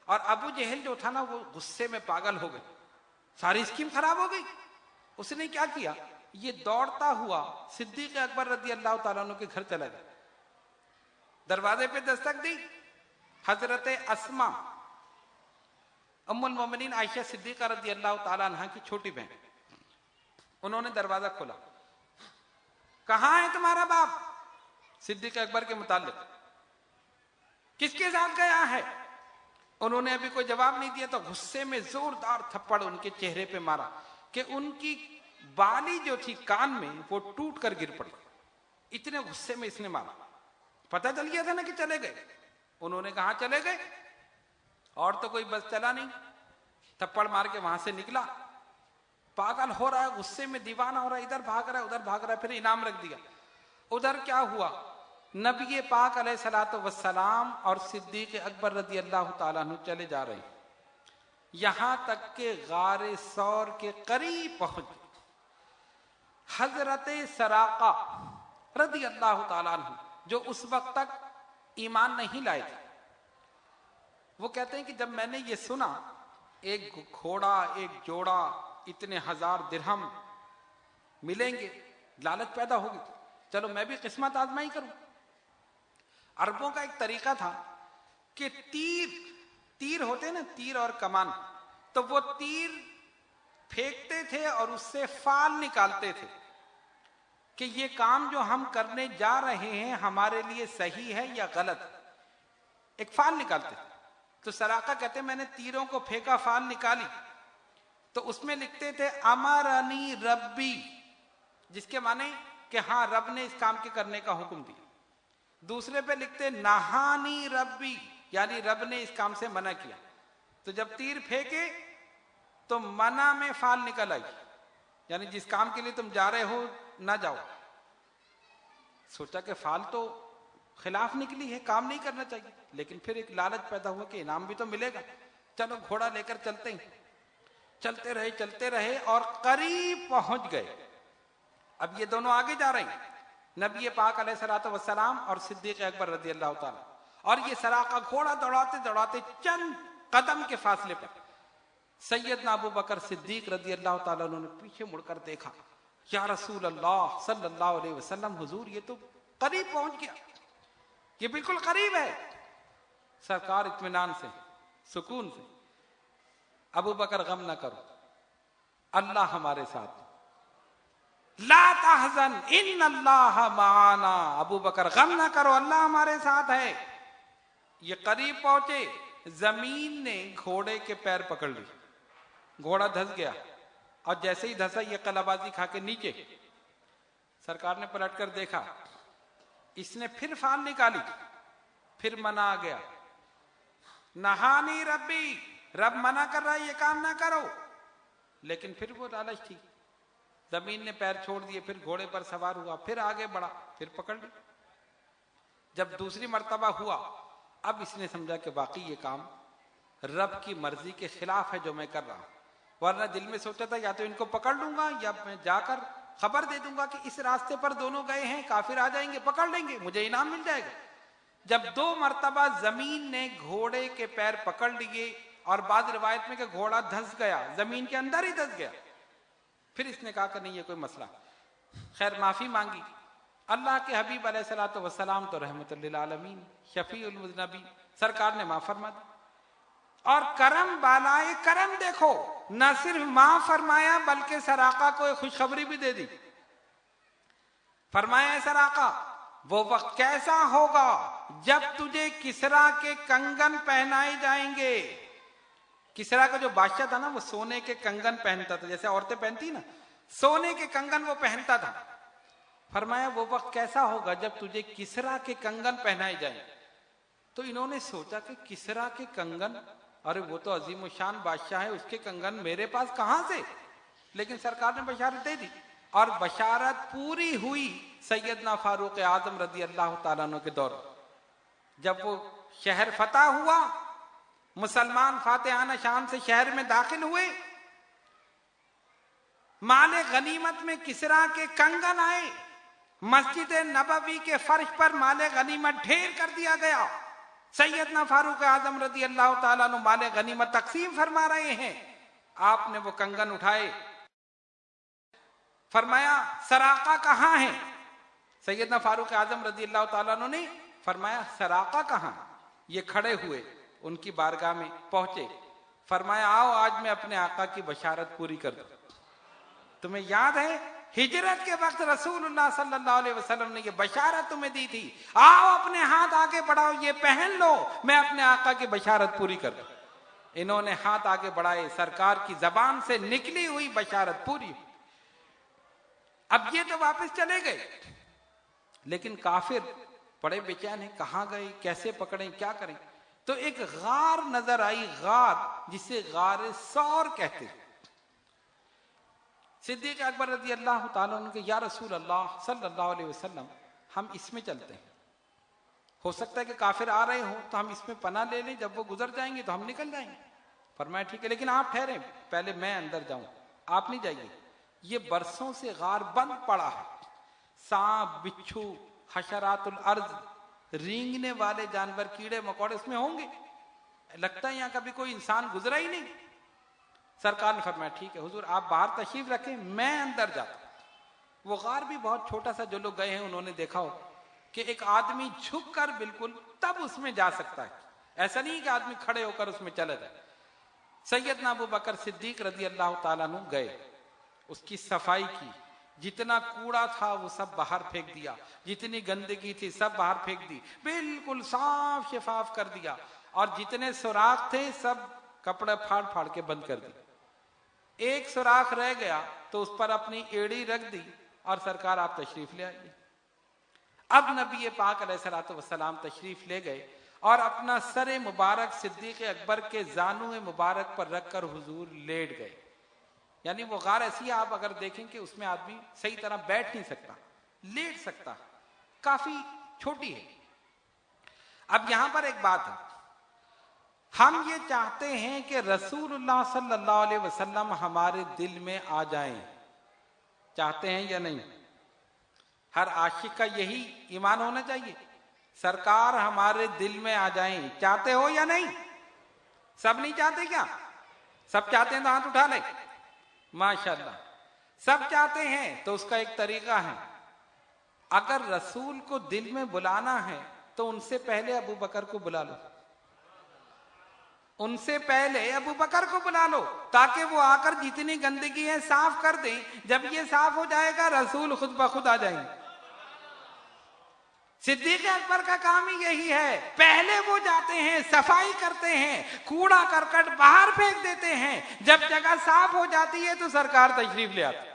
और अबू जहल जो था ना, वो गुस्से में पागल हो गए, सारी स्कीम खराब हो गई। उसने क्या किया, ये दौड़ता हुआ सिद्दीक अकबर रजी अल्लाह ताला अन्हु के घर चला गया। दरवाजे पे दस्तक दी, हजरत अस्मा उम्मुल मोमिनीन आयशा सिद्दीका रजी अल्लाह ताला अन्हा की छोटी बहन, उन्होंने दरवाजा खोला। कहां है तुम्हारा बाप? सिद्दीक अकबर के मुतालिक, किसके साथ गया है? उन्होंने अभी कोई जवाब नहीं दिया तो गुस्से में जोरदार थप्पड़ उनके चेहरे पे मारा कि उनकी बाली जो थी कान में वो टूट कर गिर पड़ी। इतने गुस्से में इसने मारा। पता चल गया था ना कि चले गए। उन्होंने कहा चले गए, और तो कोई बस चला नहीं। थप्पड़ मार के वहां से निकला, पागल हो रहा है, गुस्से में दीवाना हो रहा है, इधर भाग रहा है उधर भाग रहा है। फिर इनाम रख दिया। उधर क्या हुआ, नबी पाक अलैहिस्सलातु वस्सलाम और सिद्दीक अकबर रजी अल्लाह ताला अन्हु चले जा रहे हैं, यहां तक के गारे सौर के करीब पहुंच गए। हजरत सराका रजी अल्लाह ताला अन्हु, जो उस वक्त तक ईमान नहीं लाए थे, वो कहते हैं कि जब मैंने ये सुना एक घोड़ा एक जोड़ा इतने 1000 दिरहम मिलेंगे, लालच पैदा होगी, चलो मैं भी किस्मत आजमाई करूं। अरबों का एक तरीका था कि तीर होते ना, तीर और कमान, तो वो तीर फेंकते थे और उससे फाल निकालते थे कि ये काम जो हम करने जा रहे हैं हमारे लिए सही है या गलत, एक फाल निकालते थे। तो सराका कहते मैंने तीरों को फेंका, फाल निकाली, तो उसमें लिखते थे अमरनी रब्बी, जिसके माने कि हाँ रब ने इस काम के करने का हुक्म दिया। दूसरे पे लिखते नहानी रब्बी, यानी रब ने इस काम से मना किया। तो जब तीर फेंके तो मना में फाल निकल आई, यानी जिस काम के लिए तुम जा रहे हो ना जाओ। सोचा कि फाल तो खिलाफ निकली है, काम नहीं करना चाहिए, लेकिन फिर एक लालच पैदा हुआ कि इनाम भी तो मिलेगा, चलो घोड़ा लेकर चलते हैं। चलते रहे और करीब पहुंच गए। अब ये दोनों आगे जा रहे हैं, नबी पाक अलैहिस्सलातु वस्सलाम और सिद्दीक अकबर रजी अल्लाह ताला, और ये सराका घोड़ा दौड़ाते दौड़ाते चंद कदम के फासले पर सैयदना अबू बकर सिद्दीक रजी अल्लाह ताला उन्होंने पीछे मुड़कर देखा, या रसूल अल्लाह सल्लल्लाहु अलैहि वसल्लम, हुजूर ये तो करीब पहुंच गया, ये बिल्कुल करीब है। सरकार इत्मीनान से, सुकून से, अबू बकर गम ना करो, अल्लाह हमारे साथ, ला तहज़न इन्नल्लाह माना, अबू बकर गम ना करो, अल्लाह हमारे साथ है। ये करीब पहुंचे, जमीन ने घोड़े के पैर पकड़ ली, घोड़ा धंस गया, और जैसे ही धंसा ये कलाबाजी खा के नीचे। सरकार ने पलटकर देखा, इसने फिर फाल निकाली, फिर मना आ गया, नहानी रब्बी, रब मना कर रहा है ये काम ना करो। लेकिन फिर वो लालच थी, जमीन ने पैर छोड़ दिए, फिर घोड़े पर सवार हुआ, फिर आगे बढ़ा, फिर पकड़ ली। जब दूसरी मर्तबा हुआ, अब इसने समझा कि वाकई ये काम रब की मर्जी के खिलाफ है जो मैं कर रहा हूं, वरना दिल में सोचा था या तो इनको पकड़ लूंगा या मैं जाकर खबर दे दूंगा कि इस रास्ते पर दोनों गए हैं, काफिर आ जाएंगे, पकड़ लेंगे, मुझे इनाम मिल जाएगा। जब 2 मर्तबा जमीन ने घोड़े के पैर पकड़ लिए, और बाद रिवायत में कि घोड़ा धंस गया, जमीन के अंदर ही धंस गया, फिर इसने कहा कि नहीं ये कोई मसला। खैर माफी मांगी। अल्लाह के हबीब अलैहिस्सलातु वस्सलाम तो रहमतुल लिल आलमीन, शफीउल मुज़नबीन, सरकार ने माफ फरमा दी। और करम बालाए करम देखो, न सिर्फ माफ फरमाया बल्कि सराका को एक खुशखबरी भी दे दी। फरमाया सराका, वो वक्त कैसा होगा जब तुझे किसरा के कंगन पहनाए जाएंगे। किसरा का जो बादशाह था ना, वो सोने के कंगन पहनता था, जैसे औरतें पहनती ना, सोने के कंगन वो पहनता था। फरमाया वो वक्त कैसा होगा जब तुझे किसरा के कंगन पहनाए जाए। तो इन्होंने सोचा कि किसरा के कंगन, अरे वो तो अजीम शान बादशाह है, उसके कंगन मेरे पास कहां से। लेकिन सरकार ने बशारत दे दी, और बशारत पूरी हुई सैयदना फारूक आजम रजी अल्लाह ताला अन्हु के दौर। जब वो शहर फतह हुआ, मुसलमान फातिहाना शान से शहर में दाखिल हुए, माले गनीमत में किसरा के कंगन आए, मस्जिद नबवी के फर्श पर माले गनीमत ढेर कर दिया गया। सैयदना फारूक आजम रजी अल्लाह ताला अन्हु माले गनीमत तकसीम फरमा रहे हैं। आपने वो कंगन उठाए, फरमाया सराका कहाँ है? सैयदना फारूक आजम रजी अल्लाह ताला अन्हु ने फरमाया सराका कहाँ? ये खड़े हुए उनकी बारगाह में पहुंचे, फरमाया आओ आज मैं अपने आका की बशारत पूरी कर दूं। तुम्हें याद है हिजरत के वक्त रसूलुल्लाह सल्लल्लाहु अलैहि वसल्लम ने ये बशारत तुम्हें दी थी, आओ अपने हाथ आगे बढ़ाओ, ये पहन लो, मैं अपने आका की बशारत पूरी कर दूं। इन्होंने हाथ आगे बढ़ाए, सरकार की जबान से निकली हुई बशारत पूरी। अब ये तो वापस चले गए, लेकिन काफिर बड़े बेचैन हैं, कहां गए, कैसे पकड़े, क्या करें। तो एक गार नजर आई, गार जिसे गार सौर कहते हैं। सिद्दीक अकबर रज़ी अल्लाह ताला अन्हु के या रसूल अल्लाह सल्लल्लाहु अलैहि वसल्लम, हम इसमें चलते हैं, हो सकता है कि काफिर आ रहे हो तो हम इसमें पनाह ले लें, जब वो गुजर जाएंगे तो हम निकल जाएंगे। फरमाया ठीक है, लेकिन आप ठहरे, पहले मैं अंदर जाऊं, आप नहीं जाइए। ये बरसों से गार बंद पड़ा है, सांप, बिच्छू, हशरातुल अर्ज, रेंगने वाले जानवर, कीड़े मकोड़े उसमें होंगे, लगता है यहां कभी कोई इंसान गुजरा ही नहीं। सरकार ने फरमाया ठीक है हुजूर, आप बाहर तशरीफ रखें, मैं अंदर जाता हूं। वो गार भी बहुत छोटा सा, जो लोग गए हैं उन्होंने देखा हो कि एक आदमी झुक कर बिल्कुल तब उसमें जा सकता है, ऐसा नहीं कि आदमी खड़े होकर उसमें चला जाए। सैयदना अबू बकर सिद्दीक रजी अल्लाह ताला अन्हु गए, उसकी सफाई की, जितना कूड़ा था वो सब बाहर फेंक दिया, जितनी गंदगी थी सब बाहर फेंक दी, बिल्कुल साफ शफाफ कर दिया, और जितने सुराख थे सब कपड़े फाड़ फाड़ के बंद कर दिए। एक सुराख रह गया तो उस पर अपनी एड़ी रख दी और सरकार आप तशरीफ ले आइए। अब नबी पाक अलैहिस्सलातु वस्सलाम तशरीफ ले गए और अपना सरे मुबारक सिद्दीक अकबर के जानू मुबारक पर रखकर हुजूर लेट गए। यानी वो गार ऐसी है, आप अगर देखें कि उसमें आदमी सही तरह बैठ नहीं सकता, लेट सकता, काफी छोटी है। अब यहां पर एक बात है, हम ये चाहते हैं कि रसूलुल्लाह सल्लल्लाहु अलैहि वसल्लम हमारे दिल में आ जाएं, चाहते हैं या नहीं? हर आशिक का यही ईमान होना चाहिए, सरकार हमारे दिल में आ जाएं, चाहते हो या नहीं? सब नहीं चाहते क्या? सब चाहते हैं तो हाथ उठा ले, माशाल्लाह। सब चाहते हैं तो उसका एक तरीका है, अगर रसूल को दिल में बुलाना है तो उनसे पहले अबू बकर को बुला लो, उनसे पहले अबू बकर को बुला लो, ताकि वो आकर जितनी गंदगी है साफ कर दें। जब ये साफ हो जाएगा रसूल खुद ब खुद आ जाएंगे। सिद्दीक अकबर का काम ही यही है, पहले वो जाते हैं, सफाई करते हैं, कूड़ा करकट बाहर फेंक देते हैं, जब जगह साफ हो जाती है तो सरकार तशरीफ ले आती।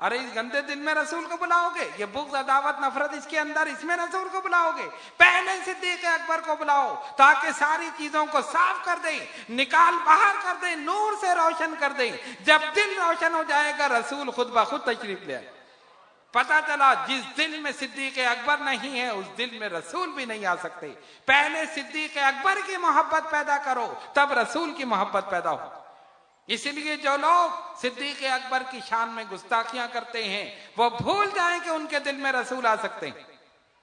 अरे इस गंदे दिन में रसूल को बुलाओगे, ये बुग़्ज़, अदावत, नफरत इसके अंदर, इसमें रसूल को बुलाओगे? पहले सिद्दीक अकबर को बुलाओ ताकि सारी चीजों को साफ कर दें, निकाल बाहर कर दें, नूर से रोशन कर दें। जब दिल रोशन हो जाएगा रसूल खुद ब खुद तशरीफ ले आए। पता चला जिस दिल में सिद्दीक अकबर नहीं है उस दिल में रसूल भी नहीं आ सकते। पहले सिद्दीक अकबर की मोहब्बत पैदा करो, तब रसूल की मोहब्बत पैदा हो। इसलिए जो लोग सिद्दीक अकबर की शान में गुस्ताखियां करते हैं वो भूल जाएं कि उनके दिल में रसूल आ सकते हैं,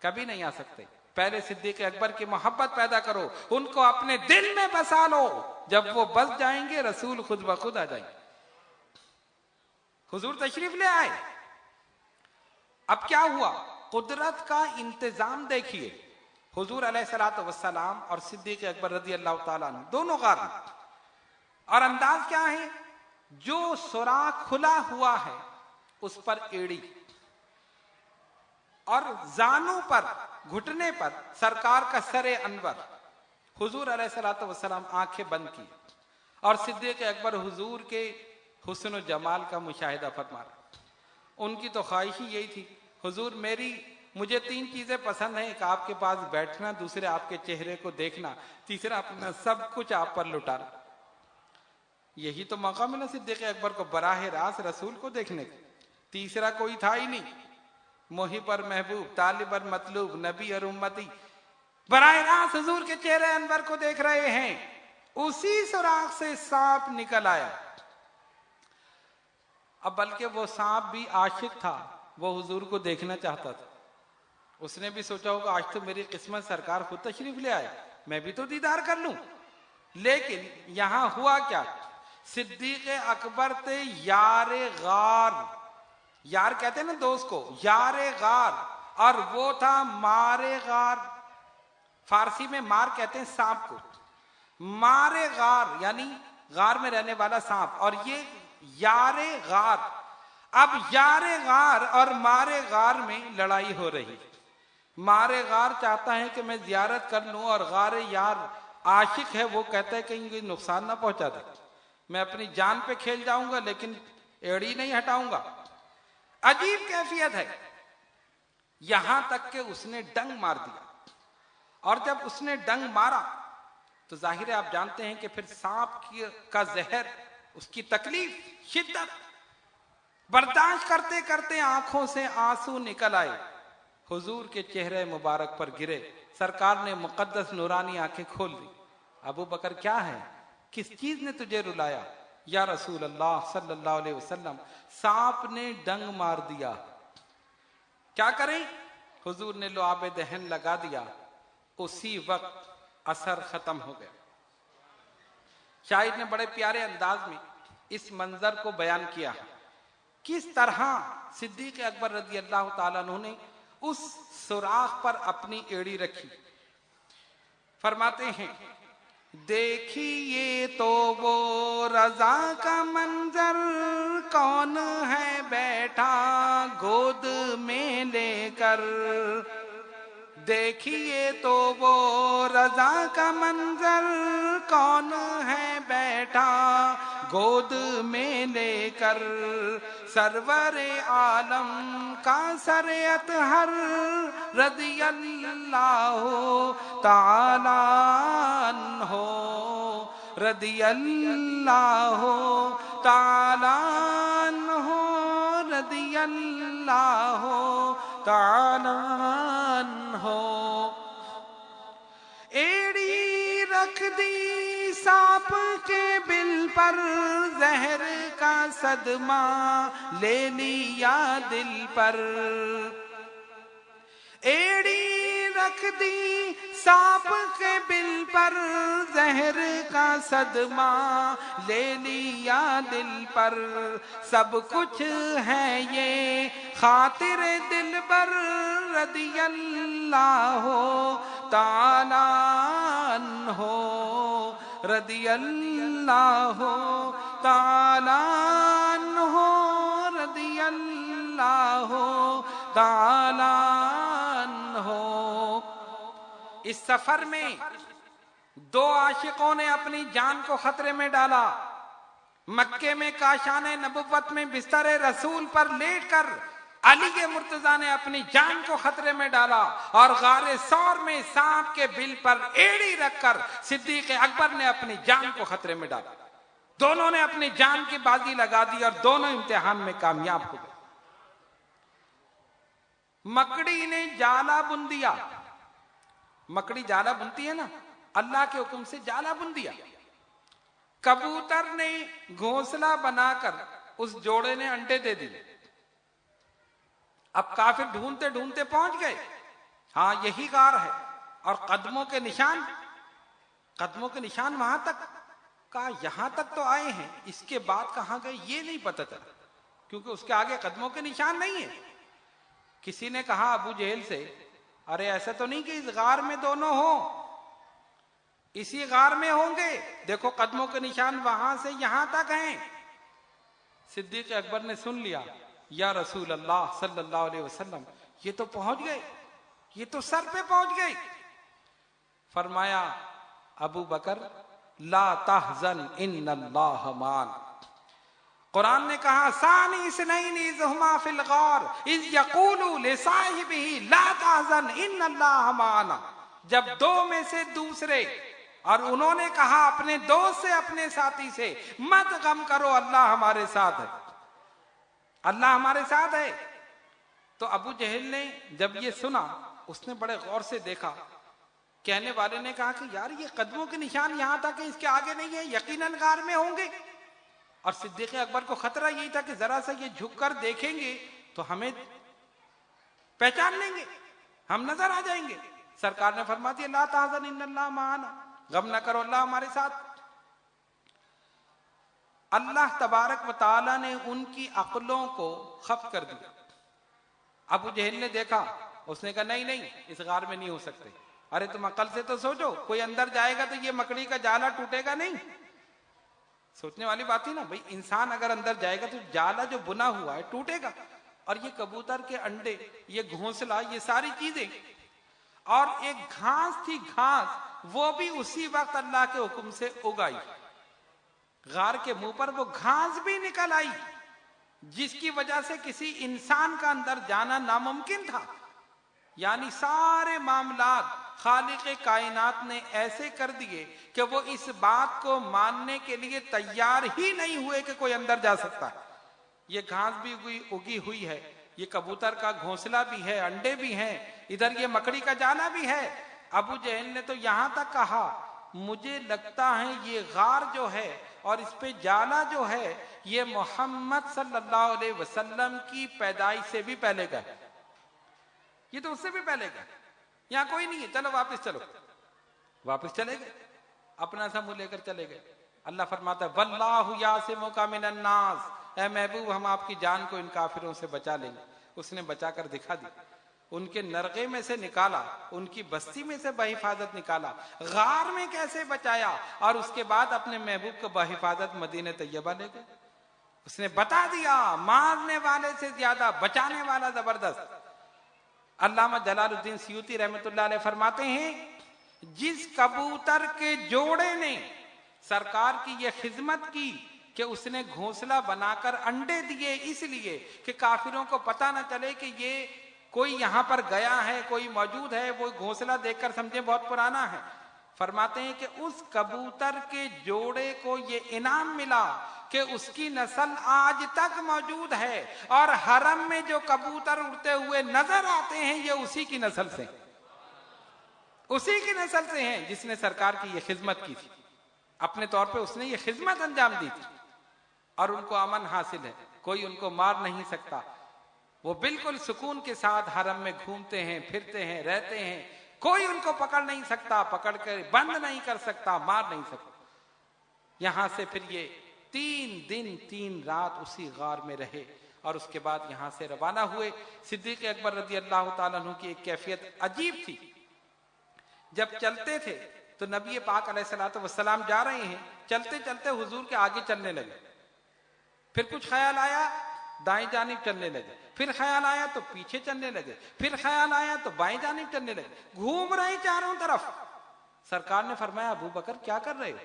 कभी नहीं आ सकते। पहले सिद्दीक अकबर की मोहब्बत पैदा करो, उनको अपने दिल में बसा लो, जब वो बस जाएंगे रसूल खुद ब खुद आ जाएंगे। हुजूर तशरीफ ले आए। अब क्या हुआ, कुदरत का इंतजाम देखिए। हुजूर अलैहिस्सलातु वस्सलाम और सिद्दीक अकबर रज़ी अल्लाह ताला अन्हु दोनों गार में, और अंदाज क्या है, जो सुराख खुला हुआ है उस पर एड़ी, और जानू पर, घुटने पर सरकार का सरे अनवर। हुजूर अलैहिस्सलातु वस्सलाम आंखें बंद की और सिद्दीक अकबर हुजूर के हुस्न और जमाल का मुशाहिदा फरमा रहे। उनकी तो ख्वाहिश ही यही थी, हुजूर मुझे 3 चीजें पसंद हैं, एक आपके पास बैठना, दूसरे आपके चेहरे को देखना, तीसरा अपना सब कुछ आप पर लुटाना। यही तो मौका मिला सिद्दीक अकबर को बराह रास्त रसूल को देखने का, तीसरा कोई था ही नहीं। मोहिब और महबूब, तालिब और मतलूब, नबी और उम्मती, बराह रास्त हुजूर के चेहरे अनवर को देख रहे हैं। उसी सुराख से सांप निकल आया। अब बल्कि वो सांप भी आशिक था, वो हुजूर को देखना चाहता था। उसने भी सोचा होगा आज तो मेरी किस्मत, सरकार खुद तशरीफ ले आए, मैं भी तो दीदार कर लूं। लेकिन यहां हुआ क्या, सिद्दीक अकबर थे यारे गार, यार कहते हैं ना दोस्त को, यारे गार, और वो था मारे गार। फारसी में मार कहते हैं सांप को, मारे गार यानी गार में रहने वाला सांप, और ये यारे गार। अब यारे गार और मारे गार में लड़ाई हो रही। मारे गार चाहता है कि मैं जियारत कर लूं, और गारे यार आशिक है, वो कहता है कहीं कोई नुकसान ना पहुंचा दे, मैं अपनी जान पे खेल जाऊंगा लेकिन एड़ी नहीं हटाऊंगा। अजीब कैफियत है। यहां तक कि उसने डंग मार दिया, और जब उसने डंग मारा तो जाहिर है आप जानते हैं कि फिर सांप का जहर, उसकी तकलीफ, शिद्दत बर्दाश्त करते करते आंखों से आंसू निकल आए, हुजूर के चेहरे मुबारक पर गिरे। सरकार ने मुकद्दस नूरानी आंखें खोल दी। अबू बकर क्या है, किस चीज ने तुझे रुलाया? या रसूल अल्लाह सल्लल्लाहु अलैहि वसल्लम, सांप ने डंग मार दिया, क्या करें? हुजूर ने लुआब दहन लगा दिया। उसी वक्त असर खत्म हो गया। शायद ने बड़े प्यारे अंदाज में इस मंजर को बयान किया है, किस तरह सिद्दीक अकबर रज़ी अल्लाह ताला अन्हु ने उस सुराख पर अपनी एड़ी रखी। फरमाते हैं, देखिए तो वो रजा का मंजर, कौन है बैठा गोद में लेकर। देखिए तो वो रजा का मंजर, कौन है बैठा गोद में लेकर। सरवरे आलम का सरेयत हर रदियल्लाहु ताला अन्हो, रदियल्लाहु ताला अन्हो, रदियल्लाहु ताला अन्हो। एड़ी रख दी सांप के बिल पर, जहर का सदमा ले लिया दिल पर। एड़ी रख दी सांप के बिल पर, जहर का सदमा ले लिया दिल पर। सब कुछ है ये खातिर दिलबर, रदियल्लाहु ताला अन्हो, रदियल्लाहु ताला अन्हो, रदियल्लाहु ताला अन्हो। इस सफर में दो आशिकों ने अपनी जान को खतरे में डाला। मक्के में काशाने नबुव्वत में बिस्तरे रसूल पर लेटकर अली के मुर्तजा ने अपनी जान को खतरे में डाला, और गारे सौर में सांप के बिल पर एड़ी रखकर सिद्दीक अकबर ने अपनी जान को खतरे में डाला। दोनों ने अपनी जान की बाजी लगा दी और दोनों इम्तिहान में कामयाब हो गए। मकड़ी ने जाला बुन दिया। मकड़ी जाला बुनती है ना, अल्लाह के हुक्म से जाला बुन दिया। कबूतर ने घोंसला बनाकर उस जोड़े ने अंडे दे दिए। अब काफिर ढूंढते ढूंढते पहुंच गए, हाँ यही गार है, और कदमों के निशान वहां तक का, यहां तक तो आए हैं, इसके बाद कहां गए ये नहीं पता चला, क्योंकि उसके आगे कदमों के निशान नहीं है। किसी ने कहा अबू जहल से, अरे ऐसा तो नहीं कि इस गार में दोनों हो, इसी गार में होंगे, देखो कदमों के निशान वहां से यहां तक हैं। सिद्दीक अकबर ने सुन लिया, या रसूल अल्लाह सल्लल्लाहु अलैहि वसल्लम, ये तो पहुंच गए, ये तो सर पे पहुंच गए। फरमाया, अबू बकर ला तहजन इन्नल्लाह मान। कुरान ने कहा, सानी इसनैनि इज़ हुमा फिल गार इज़ यक़ूलु लिसाहिबिही ला तहजन इन्नल्लाह माना। जब दो में से दूसरे, और उन्होंने कहा अपने दोस्त से, अपने साथी से, मत गम करो, अल्लाह हमारे साथ है, अल्लाह हमारे साथ है। तो अबू जहल ने जब ये सुना, उसने बड़े गौर से देखा। कहने वाले ने कहा कि यार ये कदमों के निशान यहां तक है, इसके आगे नहीं है, यकीनन गार में होंगे। और सिद्दीक अकबर को खतरा यही था कि जरा सा ये झुककर देखेंगे तो हमें पहचान लेंगे, हम नजर आ जाएंगे। सरकार ने फरमा दिया, ला तहज़न इन्नल्लाह माना, गम न करो, अल्लाह हमारे साथ। अल्लाह तबारक व तआला ने उनकी अक्लों को खत्म कर दिया। अबू जहल ने देखा, उसने कहा नहीं नहीं, इस गार में नहीं हो सकते। अरे तुम अकल से तो सोचो, कोई अंदर जाएगा तो ये मकड़ी का जाला टूटेगा नहीं? सोचने वाली बात ही ना भाई, इंसान अगर अंदर जाएगा तो जाला जो बुना हुआ है टूटेगा। और ये कबूतर के अंडे, ये घोंसला, ये सारी चीजें, और एक घास थी, घास, वो भी उसी वक्त अल्लाह के हुक्म से उगाई। गार के मुंह पर वो घास भी निकल आई जिसकी वजह से किसी इंसान का अंदर जाना नामुमकिन था। यानी सारे मामलात खालिक कायनात ने ऐसे कर दिए कि वो इस बात को मानने के लिए तैयार ही नहीं हुए कि कोई अंदर जा सकता है। ये घास भी उगी हुई है, ये कबूतर का घोंसला भी है, अंडे भी हैं, इधर ये मकड़ी का जाला भी है। अबू जहल ने तो यहां तक कहा, मुझे लगता है ये गार जो है और इस पे जाला जो है, ये मोहम्मद सल्लल्लाहु अलैहि वसल्लम की पैदाइश से भी पहले का है। ये तो उससे भी पहले का, यहां कोई नहीं है, चलो वापस चलो। वापस चले गए, अपना सा मुंह लेकर चले गए। अल्लाह फरमाता है वल्लाहु यासिमुका मिनन नास, ऐ महबूब हम आपकी जान को इन काफिरों से बचा लेंगे। उसने बचाकर दिखा दी, उनके नरगे में से निकाला, उनकी बस्ती में से बहिफाजत निकाला, गार में कैसे बचाया, और उसके बाद अपने महबूब को बहिफाजत मदीने तैयबा ले गए। उसने बता दिया, मारने वाले से ज्यादा बचाने वाला जबरदस्त। अल्लामा जलालुद्दीन सियूती रहमतुल्लाह अलैह फरमाते हैं, जिस कबूतर के जोड़े ने सरकार की यह खिदमत की कि उसने घोंसला बनाकर अंडे दिए, इसलिए कि काफिरों को पता न चले कि ये कोई यहां पर गया है, कोई मौजूद है, वो घोंसला देखकर समझे बहुत पुराना है। फरमाते हैं कि उस कबूतर के जोड़े को ये इनाम मिला कि उसकी नस्ल आज तक मौजूद है, और हरम में जो कबूतर उड़ते हुए नजर आते हैं ये उसी की नस्ल से, उसी की नस्ल से हैं जिसने सरकार की ये खिदमत की थी। अपने तौर पे उसने ये खिदमत अंजाम दी थी और उनको अमन हासिल है, कोई उनको मार नहीं सकता। वो बिल्कुल सुकून के साथ हरम में घूमते हैं, फिरते हैं, रहते हैं, कोई उनको पकड़ नहीं सकता, पकड़ कर बंद नहीं कर सकता, मार नहीं सकता। यहां से फिर ये 3 दिन 3 रात उसी गार में रहे और उसके बाद यहां से रवाना हुए। सिद्दीक अकबर रज़ी अल्लाह ताला अन्हु की एक कैफियत अजीब थी। जब चलते थे तो नबी पाक अलैहिस्सलातु वस्सलाम जा रहे हैं, चलते चलते हुजूर के आगे चलने लगे, फिर कुछ ख्याल आया दाएं जानिब चलने लगे, फिर ख्याल आया तो पीछे चलने लगे, फिर ख्याल आया तो बाएं जानिब चलने लगे, घूम रहे चारों तरफ। सरकार ने फरमाया, अबू बकर क्या कर रहे हो?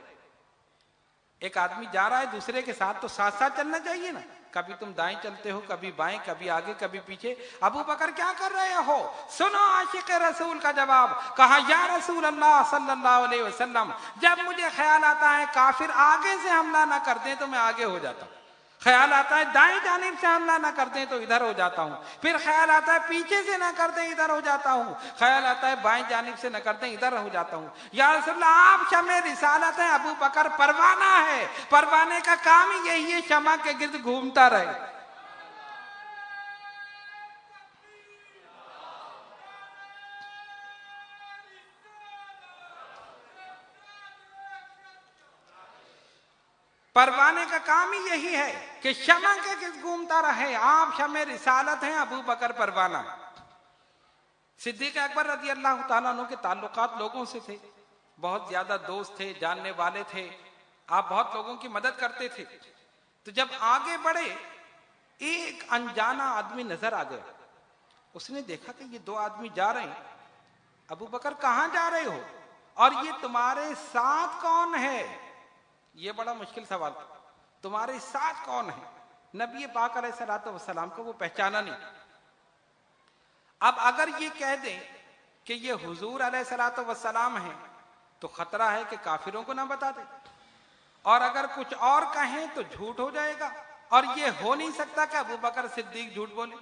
एक आदमी जा रहा है दूसरे के साथ तो साथ साथ चलना चाहिए ना, कभी तुम दाएं चलते हो, कभी बाएं, कभी आगे, कभी पीछे। अबू बकर क्या कर रहे हो? सुनो आशिक रसूल का जवाब। कहा, या रसूल अल्लाह सल्लल्लाहु अलैहि वसल्लम, जब मुझे ख्याल आता है काफिर आगे से हमला ना कर दें तो मैं आगे हो जाता हूं, ख्याल आता है दाएं जानिब से हमला ना कर दें तो इधर हो जाता हूं, फिर ख्याल आता है पीछे से ना कर दें इधर हो जाता हूं, ख्याल आता है बाएं जानिब से ना कर दें इधर हो जाता हूं। या रसूलल्लाह, आप शमे रिसालत है, अबू बकर परवाना है, परवाने का काम ही यही है, शमा के गिर्द घूमता रहे। परवाने का काम ही यही है कि शमा के गिर्द घूमता रहे। आप शमे रिसालत हैं, अबू बकर परवाना। सिद्दीक अकबर रज़ी अल्लाह ताला अन्हु के ताल्लुकात लोगों से थे, बहुत ज्यादा दोस्त थे, जानने वाले थे, आप बहुत लोगों की मदद करते थे। तो जब आगे बढ़े एक अनजाना आदमी नजर आ गया। उसने देखा कि ये 2 आदमी जा रहे हैं। अबू बकर कहां जा रहे हो और ये तुम्हारे साथ कौन है? ये बड़ा मुश्किल सवाल था, तुम्हारे साथ कौन है? नबी पाक अलैहिस्सलातु वस्सलाम को वो पहचाना नहीं। अब अगर ये कह दें कि ये हुजूर अलैहिस्सलातु वस्सलाम है तो खतरा है कि काफिरों को ना बता दे, और अगर कुछ और कहें तो झूठ हो जाएगा, और ये हो नहीं सकता कि अबू बकर सिद्दीक झूठ बोले,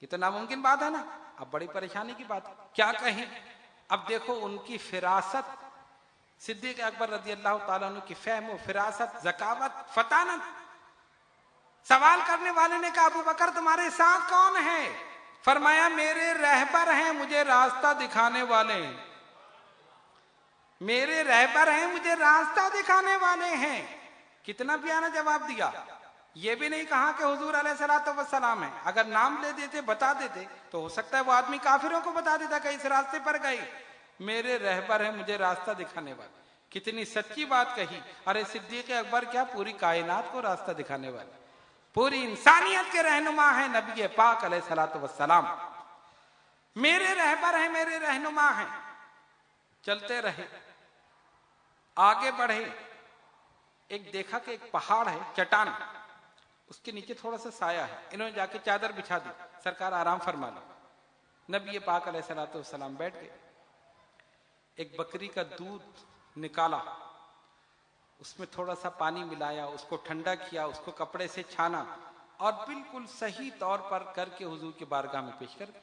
ये तो नामुमकिन बात है ना। अब बड़ी परेशानी की बात है, क्या कहें? अब देखो उनकी फिरासत, सिद्दीक अकबर रज़ी अल्लाह ताला अन्हु की फहम, फिरासत, ज़कावत, फतानत। सवाल करने वाले ने कहा, अबू बकर तुम्हारे साथ कौन है? फरमाया, मेरे रहबर हैं, मुझे रास्ता दिखाने वाले हैं, मेरे रहबर हैं, मुझे रास्ता दिखाने वाले हैं। कितना प्यारा जवाब दिया। ये भी नहीं कहा कि हुजूर अलैहिस्सलातु वस्सलाम है। अगर नाम ले देते, बता देते, तो हो सकता है वो आदमी काफिरों को बता देता कि इस रास्ते पर गए। मेरे रहबर है, मुझे रास्ता दिखाने वाले। कितनी सच्ची बात कही। अरे सिद्दीक अकबर क्या, पूरी कायनात को रास्ता दिखाने वाले, पूरी इंसानियत के रहनुमा है नबी पाक अलैहिस्सलातु वस्सलाम। मेरे रहबर है, मेरे रहनुमा है। चलते रहे, आगे बढ़े। एक देखा कि एक पहाड़ है, चट्टान, उसके नीचे थोड़ा सा साया है। इन्होंने जाके चादर बिछा दी, सरकार आराम फरमा लो। नबी पाक अलैहिस्सलातु वस्सलाम बैठ गए। एक बकरी का दूध निकाला, उसमें थोड़ा सा पानी मिलाया, उसको ठंडा किया, उसको कपड़े से छाना और बिल्कुल सही तौर पर करके हुजूर की बारगाह में पेश कर दिया।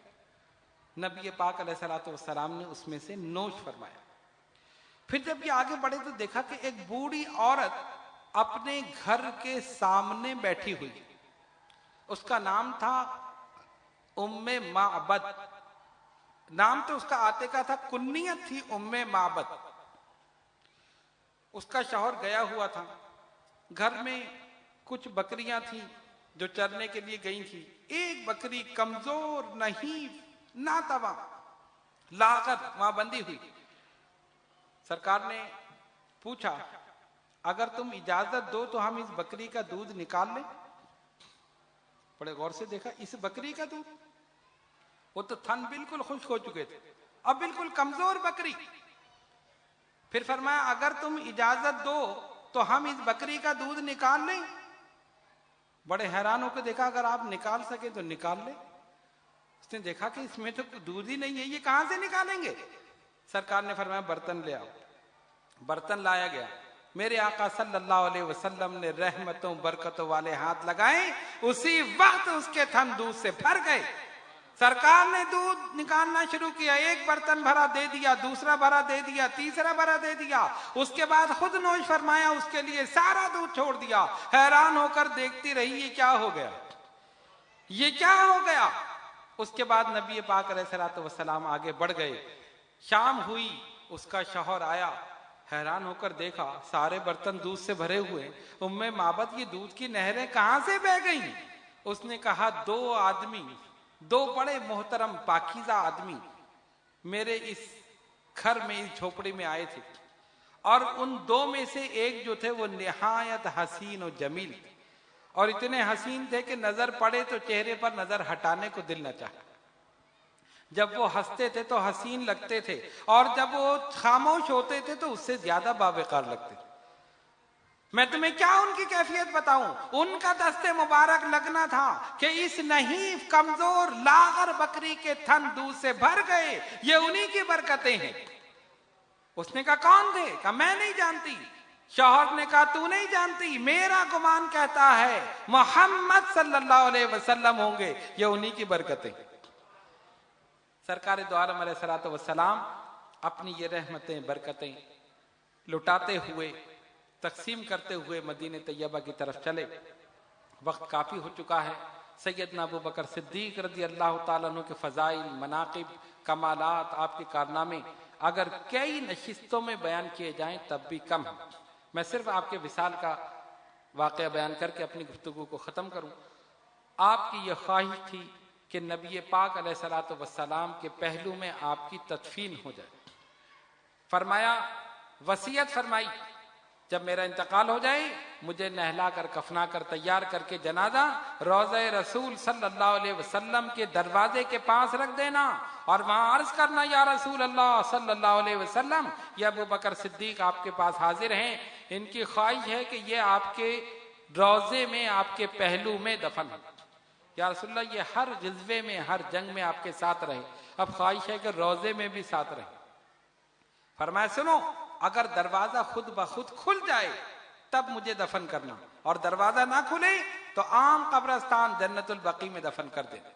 नबी पाक अलैहिस्सलातु वस्सलाम ने उसमें से नोश फरमाया। फिर जब ये आगे बढ़े तो देखा कि एक बूढ़ी औरत अपने घर के सामने बैठी हुई। उसका नाम था उम्मे माबद। नाम तो उसका आते का था, कुन्नियत थी उम्मे माबद। उसका शौहर गया हुआ था। घर में कुछ बकरियां थी जो चरने के लिए गई थी। एक बकरी कमजोर, नहीं नातवा, लागत वहां बंधी हुई। सरकार ने पूछा, अगर तुम इजाजत दो तो हम इस बकरी का दूध निकाल लें। बड़े गौर से देखा, इस बकरी का दूध, वो तो थन बिल्कुल खुश्क हो चुके थे, अब बिल्कुल कमजोर बकरी। फिर फरमाया, अगर तुम इजाजत दो तो हम इस बकरी का दूध निकाल लें। बड़े हैरान होकर देखा, अगर आप निकाल सके तो निकाल ले। उसने देखा कि इसमें तो दूध ही नहीं है, ये कहां से निकालेंगे। सरकार ने फरमाया, बर्तन ले आओ। बर्तन लाया गया। मेरे आका सल्लल्लाहु अलैहि वसल्लम ने रहमतों बरकतों वाले हाथ लगाए, उसी वक्त उसके थन दूध से भर गए। सरकार ने दूध निकालना शुरू किया। एक बर्तन भरा दे दिया, दूसरा भरा दे दिया, तीसरा भरा दे दिया। उसके बाद खुद नोश फरमाया, उसके लिए सारा दूध छोड़ दिया। हैरान होकर देखती रही, ये क्या हो गया, ये क्या हो गया। उसके बाद नबी पाक अलैहिस्सलातु वस्सलाम आगे बढ़ गए। शाम हुई, उसका शौहर आया। हैरान होकर देखा, सारे बर्तन दूध से भरे हुए। उम्मे माबद, ये दूध की नहरें कहां से बह गई। उसने कहा, दो आदमी, दो बड़े मोहतरम पाकीज़ा आदमी मेरे इस घर में, इस झोपड़ी में आए थे, और उन दो में से एक जो थे वो निहायत हसीन और जमील थे, और इतने हसीन थे कि नजर पड़े तो चेहरे पर नजर हटाने को दिल न चाहे। जब वो हंसते थे तो हसीन लगते थे, और जब वो खामोश होते थे तो उससे ज्यादा बावकार लगते थे। मैं तुम्हें क्या उनकी कैफियत बताऊं। उनका दस्ते मुबारक लगना था कि इस नहीफ, कमजोर, लागर बकरी के थन दूध से भर गए, ये उन्हीं की बरकतें हैं। उसने कहा, कौन थे। कहा, मैं नहीं जानती। शौहर ने कहा, तू नहीं जानती, मेरा गुमान कहता है मोहम्मद सल्लल्लाहु अलैहि वसल्लम होंगे, ये उन्हीं की बरकतें। सरकार दो आलम अलैहिस्सलातु वस्सलाम अपनी ये रहमतें, बरकतें लुटाते हुए, तकसीम करते हुए मदीने तैयबा की तरफ चले। वक्त काफी हो चुका है। सैयदना अबू बकर सिद्दीक रज़ी अल्लाह ताला अन्हु के फजाइल, मनाकिब, कमालात, आपके कारनामे अगर कई नशिस्तों में बयान किए जाएं तब भी कम है। मैं सिर्फ आपके विसाल का वाक़या बयान करके अपनी गुफ्तगू को ख़त्म करूं। आपकी यह ख्वाहिश थी कि नबी पाक अलैहिस्सलातु वस्सलाम के पहलू में आपकी तदफीन हो जाए। फरमाया, वसीयत फरमाई, जब मेरा इंतकाल हो जाए मुझे नहला कर, कफना कर, तैयार करके जनाजा रोज़े रसूल सल्लल्लाहु अलैहि वसल्लम के दरवाजे के पास रख देना, और वहां अर्ज करना, या रसूल अल्लाह सल्लल्लाहु अलैहि वसल्लम, ये अबू बकर सिद्दीक आपके पास हाजिर हैं। इनकी ख्वाहिश है कि ये आपके रोजे में, आपके पहलू में दफन हो। या रसूलल्लाह, ये हर ग़ज़वे में, हर जंग में आपके साथ रहे, अब ख्वाहिश है कि रोजे में भी साथ रहे। फरमाया, सुनो, अगर दरवाजा खुद ब खुद खुल जाए तब मुझे दफन करना, और दरवाजा ना खुले तो आम कब्रस्तान जन्नतुल बकी में दफन कर देना।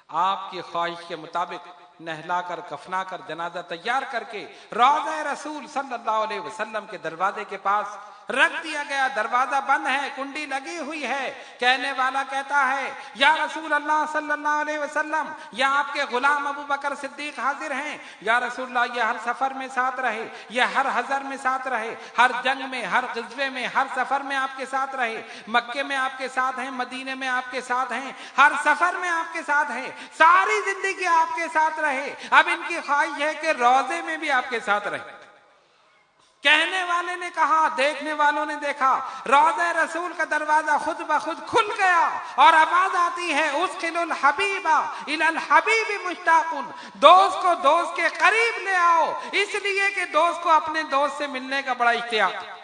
आपकी ख्वाहिश के मुताबिक नहला कर, कफना कर, जनाजा तैयार करके रोज़े रसूल सल्लल्लाहु अलैहि वसल्लम के दरवाजे के पास रख दिया गया, दरवाजा बंद है, कुंडी लगी हुई है। कहने वाला कहता है या रसूल अल्लाह सल्लल्लाहु अलैहि वसल्लम, या आपके गुलाम अबू बकर सिद्दीक हाजिर हैं। या रसूल अल्लाह, ये हर सफर में साथ रहे, ये हर हजर में साथ रहे, हर जंग में, हर ग़ज़वे में, हर सफर में आपके साथ रहे। मक्के में आपके साथ हैं, मदीने में आपके साथ हैं, हर सफर में आपके साथ हैं, सारी जिंदगी आपके साथ रहे। अब इनकी ख्वाहिश है कि रोजे में भी आपके साथ रहे। कहने वाले ने कहा, देखने वालों ने देखा, रौज़े रसूल का दरवाजा खुद ब खुद खुल गया और आवाज आती है उसकिलुल हबीबा इलल हबीबी मुश्ताकुन, दोस्त को दोस्त के करीब ले आओ, इसलिए कि दोस्त को अपने दोस्त से मिलने का बड़ा इश्तियाक।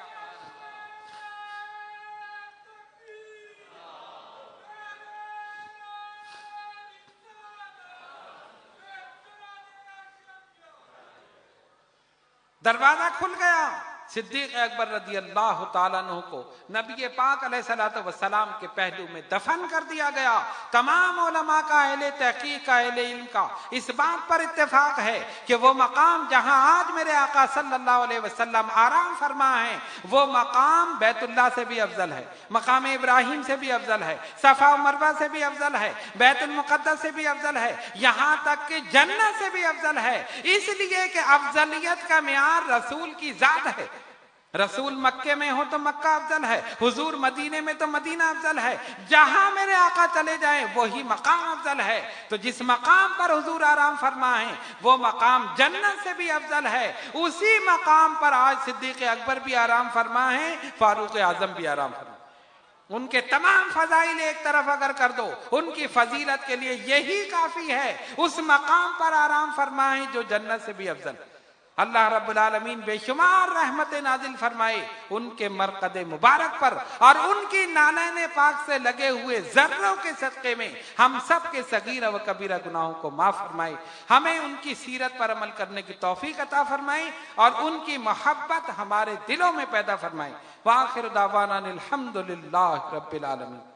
दरवाजा खुल गया। सिद्दीक अकबर रज़ी अल्लाह ताला अन्हु को नबी पाक अलैहिस्सलातु वस्सलाम के पहलू में दफन कर दिया गया। तमाम उलमा का, अहले तहकीक का, अहले इल्म का इस बात पर इत्तेफाक है कि वो मकाम जहां आज मेरे आका सल्लल्लाहु अलैहि वसल्लम आराम फरमा है, वो मकाम बैतुल्लाह से भी अफजल है, मकाम इब्राहिम से भी अफजल है, सफा मरवा से भी अफजल है, बैतुल मुक़द्दस से भी अफजल है, यहां तक कि जन्नत से भी अफजल है। इसलिए कि अफजलियत का मियार रसूल की जात है। रसूल मक्के में हो तो मक्का अफजल है, हुजूर मदीने में तो मदीना अफजल है, जहां मेरे आका चले जाएं वही मकाम अफजल है। तो जिस मकाम पर हुजूर आराम फरमाएं वो मकाम जन्नत से भी अफजल है। उसी मकाम पर आज सिद्दीक अकबर भी आराम फरमाएं, फारूक आजम भी आराम फरमाएं। उनके तमाम फजाइल एक तरफ अगर कर दो, उनकी फजीलत के लिए यही काफी है, उस मकाम पर आराम फरमाएं जो जन्नत से भी अफजल है। अल्लाह रब्बुल आलमीन बेशुमार रहमत नाजिल फरमाए उनके मरकदे मुबारक पर, और उनकी नानैन पाक से लगे हुए जर्रों के सदक़े में हम सब के सगीरा व कबीरा गुनाहों को माफ फरमाए। हमें उनकी सीरत पर अमल करने की तौफीक अता फरमाए और उनकी मोहब्बत हमारे दिलों में पैदा फरमाए। व आखिर दावाना अनिल हम्दुलिल्लाहि रब्बिल आलमीन।